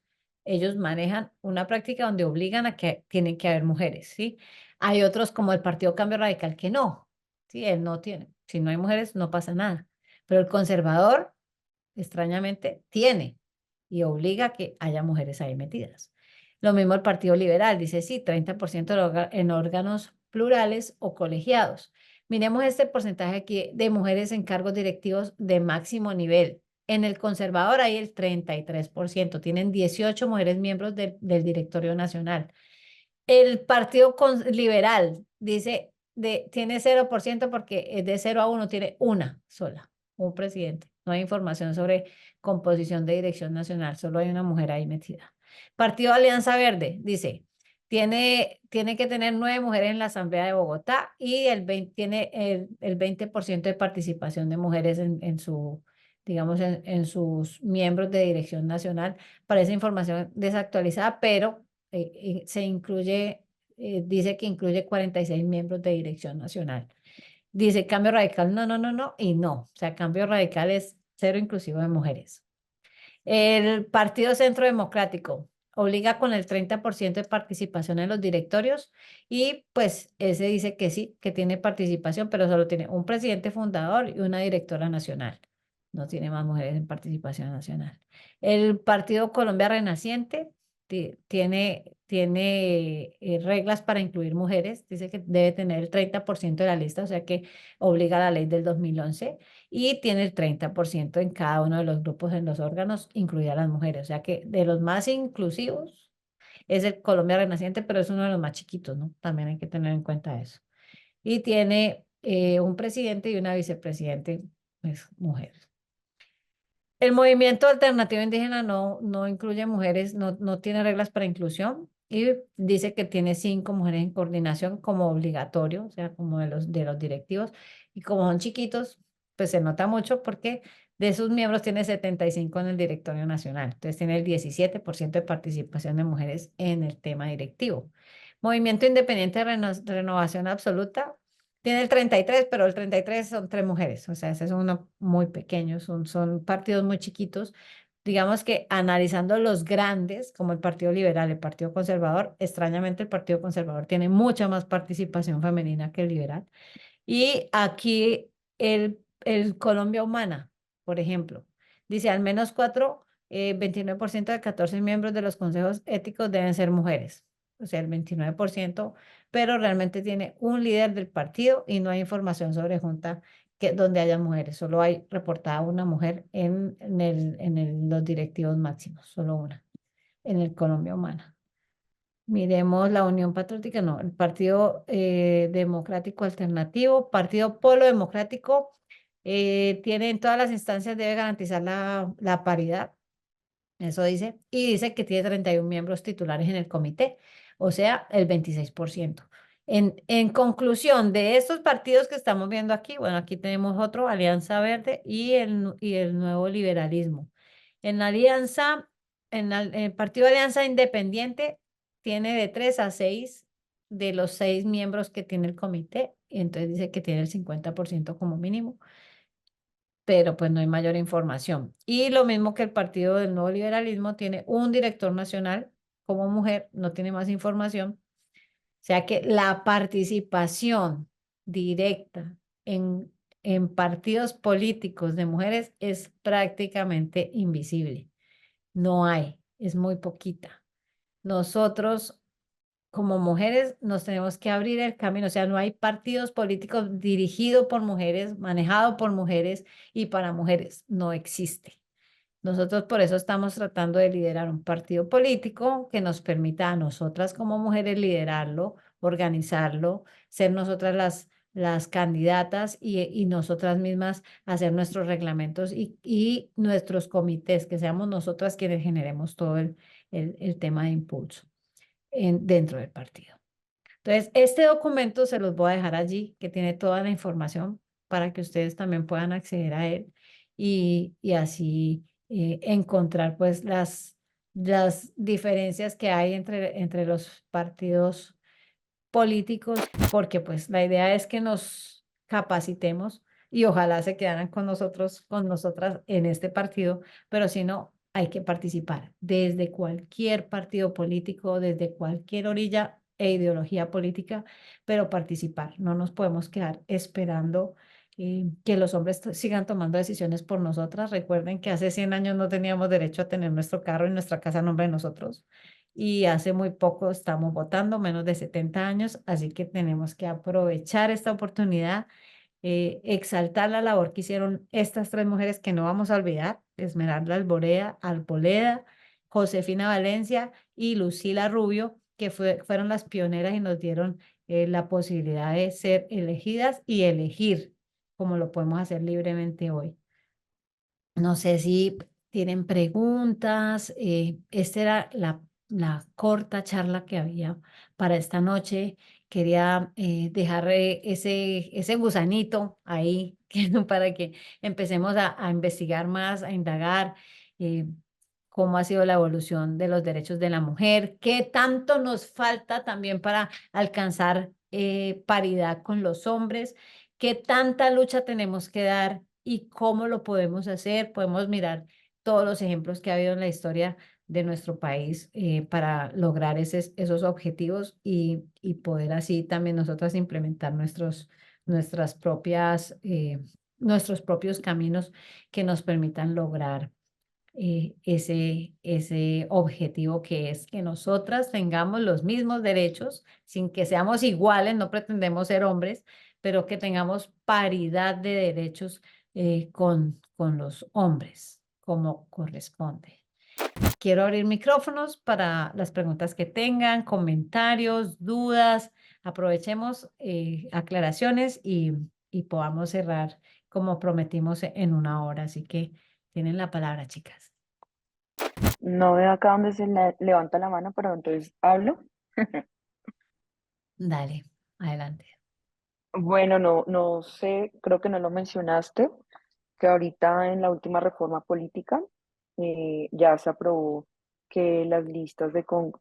manejan una práctica donde obligan a que tienen que haber mujeres, ¿sí? Hay otros como el Partido Cambio Radical que no, ¿sí? Él no tiene. Si no hay mujeres, no pasa nada. Pero el conservador extrañamente, tiene y obliga a que haya mujeres ahí metidas. Lo mismo el Partido Liberal, dice sí, 30% en órganos plurales o colegiados. Miremos este porcentaje aquí de mujeres en cargos directivos de máximo nivel. En el conservador hay el 33%, tienen 18 mujeres miembros del directorio nacional. El Partido Liberal dice tiene 0% porque es de 0 a 1, tiene una sola, un presidente. No hay información sobre composición de dirección nacional, solo hay una mujer ahí metida. Partido Alianza Verde dice, tiene que tener 9 mujeres en la Asamblea de Bogotá y tiene el 20% de participación de mujeres en su, digamos, en sus miembros de dirección nacional. Parece información desactualizada, pero se incluye, dice que incluye 46 miembros de dirección nacional. Dice Cambio Radical, no, no, no, no, y no. O sea, Cambio Radical es cero inclusivo de mujeres. El Partido Centro Democrático obliga con el 30% de participación en los directorios y pues ese dice que sí, que tiene participación, pero solo tiene un presidente fundador y una directora nacional. No tiene más mujeres en participación nacional. El Partido Colombia Renaciente tiene reglas para incluir mujeres. Dice que debe tener el 30% de la lista, o sea que obliga a la ley del 2011 y tiene el 30% en cada uno de los grupos en los órganos, incluidas las mujeres. O sea que de los más inclusivos es el Colombia Renaciente, pero es uno de los más chiquitos, ¿no? También hay que tener en cuenta eso. Y tiene un presidente y una vicepresidente, pues, mujeres. El movimiento alternativo indígena no incluye mujeres, no tiene reglas para inclusión y dice que tiene 5 mujeres en coordinación como obligatorio, o sea, como de los directivos. Y como son chiquitos, pues se nota mucho porque de sus miembros tiene 75 en el directorio nacional. Entonces tiene el 17% de participación de mujeres en el tema directivo. Movimiento Independiente de Renovación Absoluta tiene el 33, pero el 33 son 3 mujeres, o sea, ese es uno muy pequeño, son partidos muy chiquitos. Digamos que analizando los grandes, como el Partido Liberal, el Partido Conservador, extrañamente el Partido Conservador tiene mucha más participación femenina que el liberal. Y aquí el Colombia Humana, por ejemplo, dice al menos 29% de 14 miembros de los consejos éticos deben ser mujeres. O sea, el 29%, pero realmente tiene un líder del partido y no hay información sobre junta donde haya mujeres. Solo hay reportada una mujer los directivos máximos, solo una, en el Colombia Humana. Miremos la Unión Patriótica, no, el Partido Democrático Alternativo, Partido Polo Democrático, tiene en todas las instancias, debe garantizar la paridad, eso dice, y dice que tiene 31 miembros titulares en el comité, o sea, el 26%. En conclusión de estos partidos que estamos viendo aquí, bueno, aquí tenemos otro, Alianza Verde y el Nuevo Liberalismo. En la alianza, en el Partido Alianza Independiente tiene de 3 a 6 de los 6 miembros que tiene el comité, y entonces dice que tiene el 50% como mínimo, pero pues no hay mayor información. Y lo mismo que el Partido del Nuevo Liberalismo tiene un director nacional como mujer, no tiene más información. O sea que la participación directa en partidos políticos de mujeres es prácticamente invisible. No hay, es muy poquita. Nosotros como mujeres nos tenemos que abrir el camino, o sea, no hay partidos políticos dirigidos por mujeres, manejados por mujeres y para mujeres, no existe. Nosotros por eso estamos tratando de liderar un partido político que nos permita a nosotras como mujeres liderarlo, organizarlo, ser nosotras las candidatas y nosotras mismas hacer nuestros reglamentos y nuestros comités, que seamos nosotras quienes generemos todo el tema de impulso dentro del partido. Entonces, este documento se los voy a dejar allí, que tiene toda la información para que ustedes también puedan acceder a él y así encontrar pues las diferencias que hay entre los partidos políticos, porque pues la idea es que nos capacitemos y ojalá se quedaran con nosotros, con nosotras en este partido, pero si no, hay que participar desde cualquier partido político, desde cualquier orilla e ideología política, pero participar. No nos podemos quedar esperando que los hombres sigan tomando decisiones por nosotras. Recuerden que hace 100 años no teníamos derecho a tener nuestro carro y nuestra casa a nombre de nosotros y hace muy poco estamos votando, menos de 70 años, así que tenemos que aprovechar esta oportunidad, exaltar la labor que hicieron estas tres mujeres que no vamos a olvidar, Esmeralda Alboleda, Josefina Valencia y Lucila Rubio, que fueron las pioneras y nos dieron la posibilidad de ser elegidas y elegir, como lo podemos hacer libremente hoy. No sé si tienen preguntas. Esta era la corta charla que había para esta noche. Quería dejar ese gusanito ahí para que empecemos a investigar más, a indagar cómo ha sido la evolución de los derechos de la mujer, qué tanto nos falta también para alcanzar paridad con los hombres, qué tanta lucha tenemos que dar y cómo lo podemos hacer. Podemos mirar todos los ejemplos que ha habido en la historia de nuestro país para lograr esos objetivos y poder así también nosotras implementar nuestras nuestros propios caminos que nos permitan lograr ese objetivo que es que nosotras tengamos los mismos derechos, sin que seamos iguales, no pretendemos ser hombres, pero que tengamos paridad de derechos con los hombres, como corresponde. Quiero abrir micrófonos para las preguntas que tengan, comentarios, dudas. Aprovechemos aclaraciones y podamos cerrar como prometimos en una hora. Así que tienen la palabra, chicas. No veo acá donde levanta la mano, pero entonces hablo. Dale, adelante. Bueno, no sé, creo que no lo mencionaste, que ahorita en la última reforma política ya se aprobó que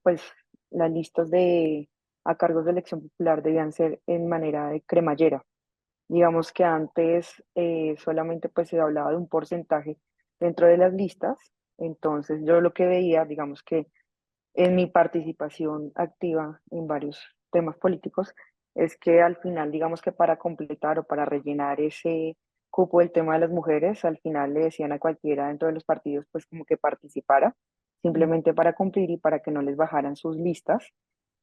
pues las listas de a cargos de elección popular debían ser en manera de cremallera. Digamos que antes solamente pues se hablaba de un porcentaje dentro de las listas, entonces yo lo que veía, digamos que en mi participación activa en varios temas políticos, es que al final, digamos que para completar o para rellenar ese cupo del tema de las mujeres, al final le decían a cualquiera dentro de los partidos pues como que participara, Mm. simplemente para cumplir y para que no les bajaran sus listas.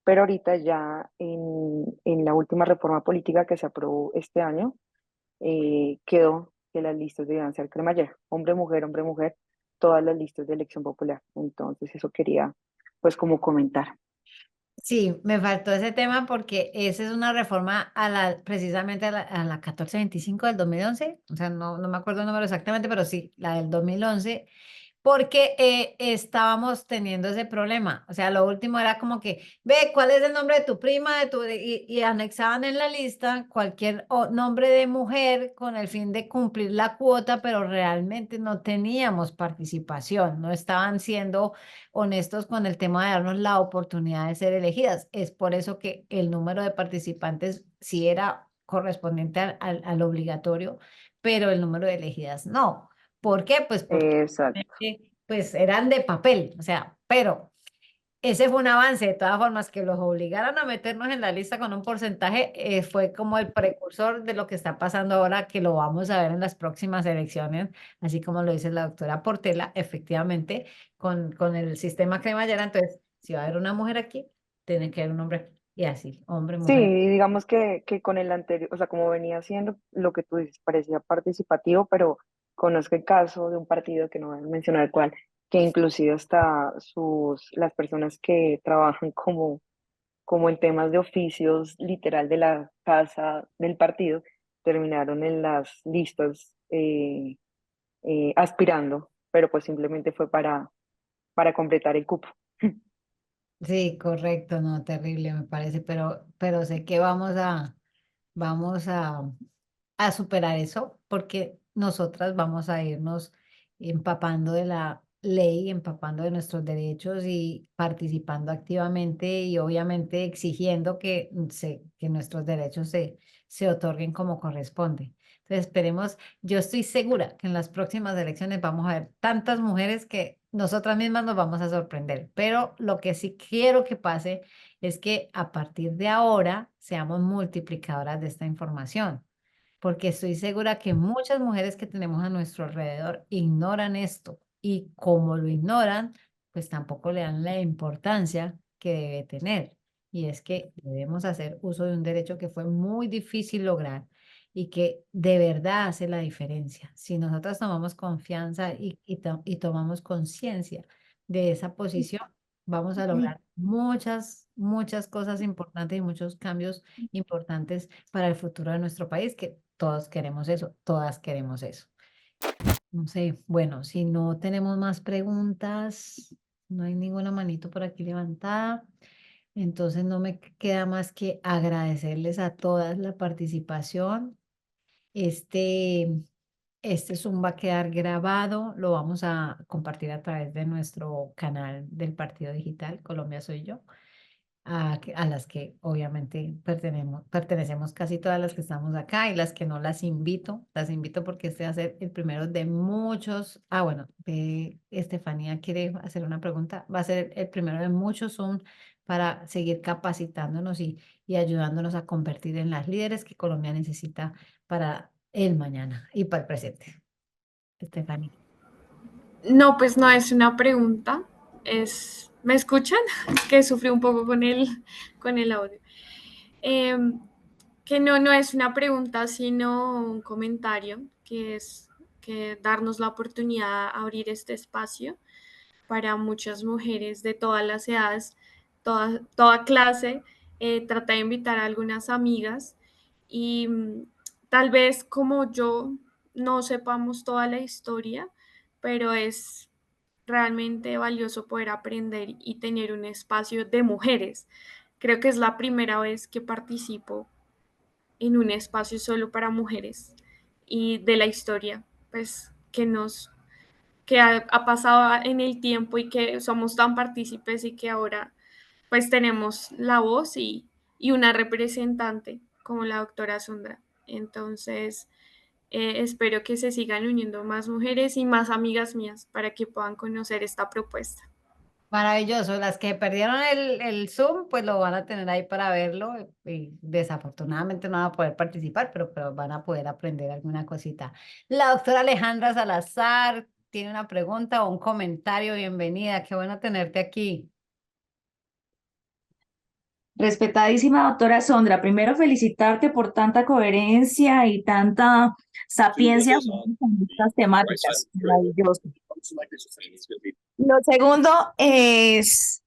Pero ahorita ya en la última reforma política que se aprobó este año, quedó que las listas debían ser cremallera, hombre, mujer, todas las listas de elección popular. Entonces, eso quería, pues, como comentar. Sí, me faltó ese tema porque esa es una reforma precisamente a la 1425 del 2011. O sea, no me acuerdo el número exactamente, pero sí, la del 2011. Porque estábamos teniendo ese problema. O sea, lo último era como que, ve, ¿cuál es el nombre de tu prima? Y anexaban en la lista cualquier nombre de mujer con el fin de cumplir la cuota, pero realmente no teníamos participación, no estaban siendo honestos con el tema de darnos la oportunidad de ser elegidas. Es por eso que el número de participantes sí era correspondiente al obligatorio, pero el número de elegidas no. ¿Por qué? Pues porque Exacto. pues eran de papel, o sea, pero ese fue un avance, de todas formas, que los obligaran a meternos en la lista con un porcentaje, fue como el precursor de lo que está pasando ahora, que lo vamos a ver en las próximas elecciones, así como lo dice la doctora Portela, efectivamente, con el sistema cremallera, entonces, si va a haber una mujer aquí, tiene que haber un hombre, y así, hombre, Sí, mujer. digamos que con el anterior, o sea, como venía haciendo lo que tú dices, parecía participativo, pero conozco el caso de un partido que no voy a mencionar cuál, que inclusive hasta las personas que trabajan como en temas de oficios literal de la casa del partido, terminaron en las listas aspirando, pero pues simplemente fue para completar el cupo. Sí, correcto, no, terrible me parece, pero sé que vamos a superar eso porque nosotras vamos a irnos empapando de la ley, empapando de nuestros derechos y participando activamente y obviamente exigiendo que nuestros derechos se otorguen como corresponde. Entonces esperemos, yo estoy segura que en las próximas elecciones vamos a ver tantas mujeres que nosotras mismas nos vamos a sorprender, pero lo que sí quiero que pase es que a partir de ahora seamos multiplicadoras de esta información porque estoy segura que muchas mujeres que tenemos a nuestro alrededor ignoran esto y como lo ignoran, pues tampoco le dan la importancia que debe tener. Y es que debemos hacer uso de un derecho que fue muy difícil lograr y que de verdad hace la diferencia. Si nosotras tomamos confianza y tomamos conciencia de esa posición, vamos a lograr muchas, muchas cosas importantes y muchos cambios importantes para el futuro de nuestro país, que todos queremos eso, todas queremos eso. No sé, bueno, si no tenemos más preguntas, no hay ninguna manito por aquí levantada, entonces no me queda más que agradecerles a todas la participación. Este, este Zoom va a quedar grabado, lo vamos a compartir a través de nuestro canal del Partido Digital, Colombia Soy Yo a las que obviamente pertenecemos casi todas las que estamos acá y las que no las invito porque este va a ser el primero de muchos. Ah, bueno, Estefanía quiere hacer una pregunta. Va a ser el primero de muchos Zoom para seguir capacitándonos y ayudándonos a convertir en las líderes que Colombia necesita para el mañana y para el presente. Estefanía. No, pues no es una pregunta, ¿me escuchan? Que sufrí un poco con el audio. Eh, que no es una pregunta, sino un comentario, que es que darnos la oportunidad de abrir este espacio para muchas mujeres de todas las edades, toda clase. Traté de invitar a algunas amigas y tal vez como yo no sepamos toda la historia, pero es realmente valioso poder aprender y tener un espacio de mujeres. Creo que es la primera vez que participo en un espacio solo para mujeres y de la historia, pues que ha pasado en el tiempo y que somos tan partícipes y que ahora pues tenemos la voz y una representante como la doctora Sondra. Entonces, espero que se sigan uniendo más mujeres y más amigas mías para que puedan conocer esta propuesta. Maravilloso. Las que perdieron el Zoom, pues lo van a tener ahí para verlo. Y desafortunadamente no van a poder participar, pero van a poder aprender alguna cosita. La doctora Alejandra Salazar tiene una pregunta o un comentario. Bienvenida. Qué bueno tenerte aquí. Respetadísima doctora Sondra, primero felicitarte por tanta coherencia y tanta sapiencia con estas temáticas. Maravilloso. Lo segundo es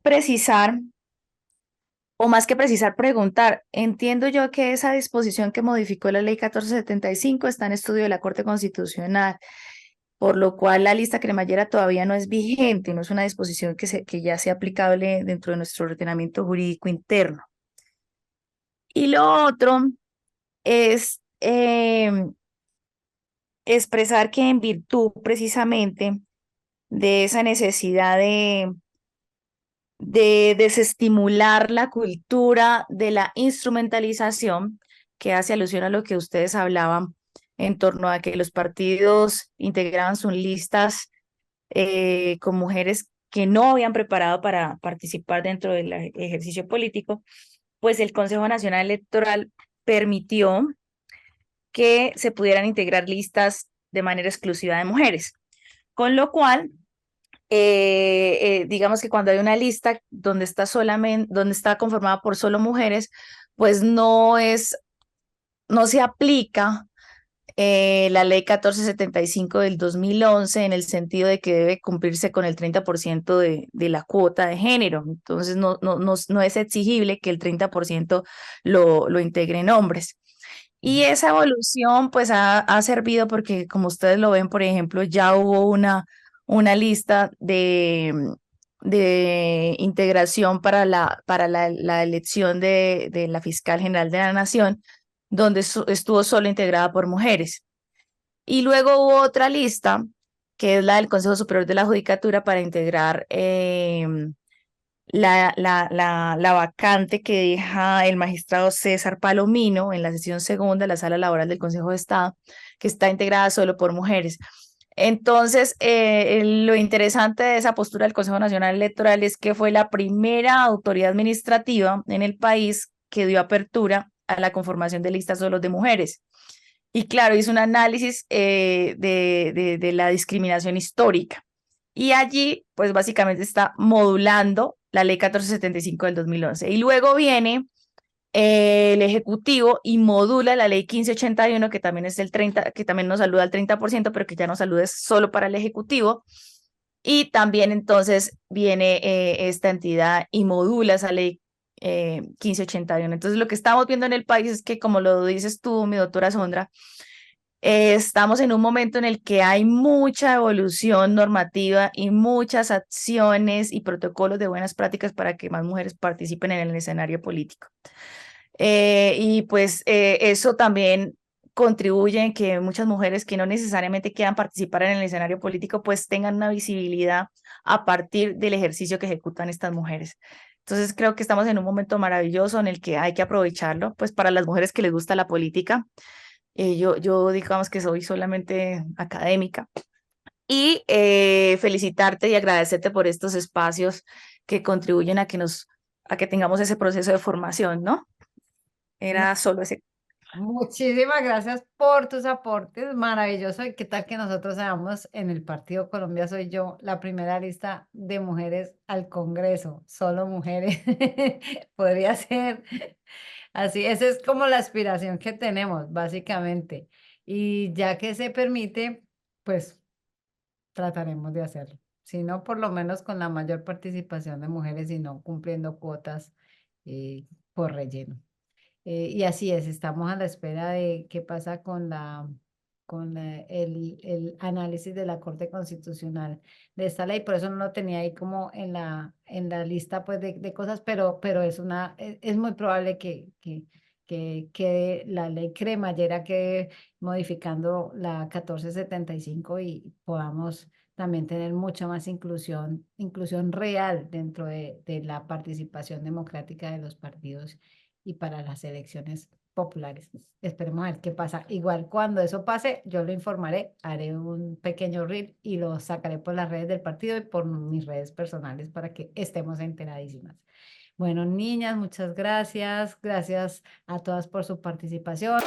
precisar, o más que precisar, preguntar. Entiendo yo que esa disposición que modificó la ley 1475 está en estudio de la Corte Constitucional, por lo cual la lista cremallera todavía no es vigente, no es una disposición que ya sea aplicable dentro de nuestro ordenamiento jurídico interno. Y lo otro es expresar que en virtud precisamente de esa necesidad de desestimular la cultura de la instrumentalización, que hace alusión a lo que ustedes hablaban en torno a que los partidos integraban sus listas con mujeres que no habían preparado para participar dentro del ejercicio político, pues el Consejo Nacional Electoral permitió que se pudieran integrar listas de manera exclusiva de mujeres, con lo cual digamos que cuando hay una lista donde está solamente, donde está conformada por solo mujeres, pues no se aplica la ley 1475 del 2011 en el sentido de que debe cumplirse con el 30% de la cuota de género. Entonces no es exigible que el 30% lo integren hombres. Y esa evolución pues ha servido porque como ustedes lo ven, por ejemplo, ya hubo una lista de integración para la elección de la fiscal general de la Nación, donde estuvo solo integrada por mujeres. Y luego hubo otra lista, que es la del Consejo Superior de la Judicatura, para integrar la vacante que deja el magistrado César Palomino en la sesión segunda de la Sala Laboral del Consejo de Estado, que está integrada solo por mujeres. Entonces, lo interesante de esa postura del Consejo Nacional Electoral es que fue la primera autoridad administrativa en el país que dio apertura a la conformación de listas solo de mujeres. Y claro, hizo un análisis de la discriminación histórica. Y allí, pues básicamente está modulando la ley 1475 del 2011. Y luego viene el Ejecutivo y modula la ley 1581, que también es el 30, que también nos saluda al 30%, pero que ya nos saluda solo para el Ejecutivo. Y también entonces viene esta entidad y modula esa ley 1581. Entonces lo que estamos viendo en el país es que, como lo dices tú, mi doctora Sondra, estamos en un momento en el que hay mucha evolución normativa y muchas acciones y protocolos de buenas prácticas para que más mujeres participen en el escenario político. Y pues eso también contribuye en que muchas mujeres que no necesariamente quieran participar en el escenario político pues tengan una visibilidad a partir del ejercicio que ejecutan estas mujeres. Entonces creo que estamos en un momento maravilloso en el que hay que aprovecharlo, pues para las mujeres que les gusta la política. Yo digamos que soy solamente académica y felicitarte y agradecerte por estos espacios que contribuyen a que tengamos ese proceso de formación, ¿no? Era solo ese. Muchísimas gracias por tus aportes, maravilloso. ¿Y qué tal que nosotros seamos en el Partido Colombia? Soy yo la primera lista de mujeres al Congreso, solo mujeres. Podría ser así, esa es como la aspiración que tenemos, básicamente. Y ya que se permite, pues trataremos de hacerlo. Si no, por lo menos con la mayor participación de mujeres y no cumpliendo cuotas por relleno. Y así es, estamos a la espera de qué pasa el análisis de la Corte Constitucional de esta ley. Por eso no lo tenía ahí como en la lista pues, de cosas, pero es muy probable que la ley cremallera quede modificando la 1475 y podamos también tener mucha más inclusión real dentro de la participación democrática de los partidos y para las elecciones populares. Esperemos a ver qué pasa. Igual cuando eso pase, yo lo informaré, haré un pequeño reel y lo sacaré por las redes del partido y por mis redes personales para que estemos enteradísimas. Bueno, niñas, muchas gracias. Gracias a todas por su participación.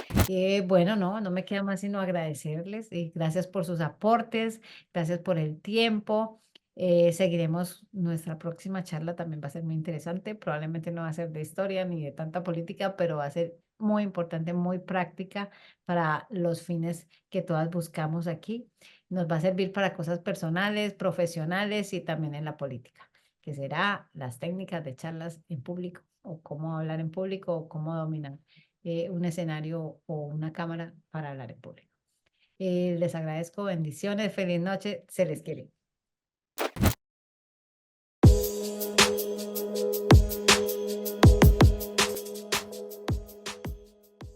Bueno, no me queda más sino agradecerles y gracias por sus aportes, gracias por el tiempo. Seguiremos nuestra próxima charla, también va a ser muy interesante. Probablemente no va a ser de historia ni de tanta política, pero va a ser muy importante, muy práctica para los fines que todas buscamos aquí. Nos va a servir para cosas personales, profesionales y también en la política, que será las técnicas de charlas en público o cómo hablar en público o cómo dominar un escenario o una cámara para hablar en público. Les agradezco, bendiciones, feliz noche, se les quiere.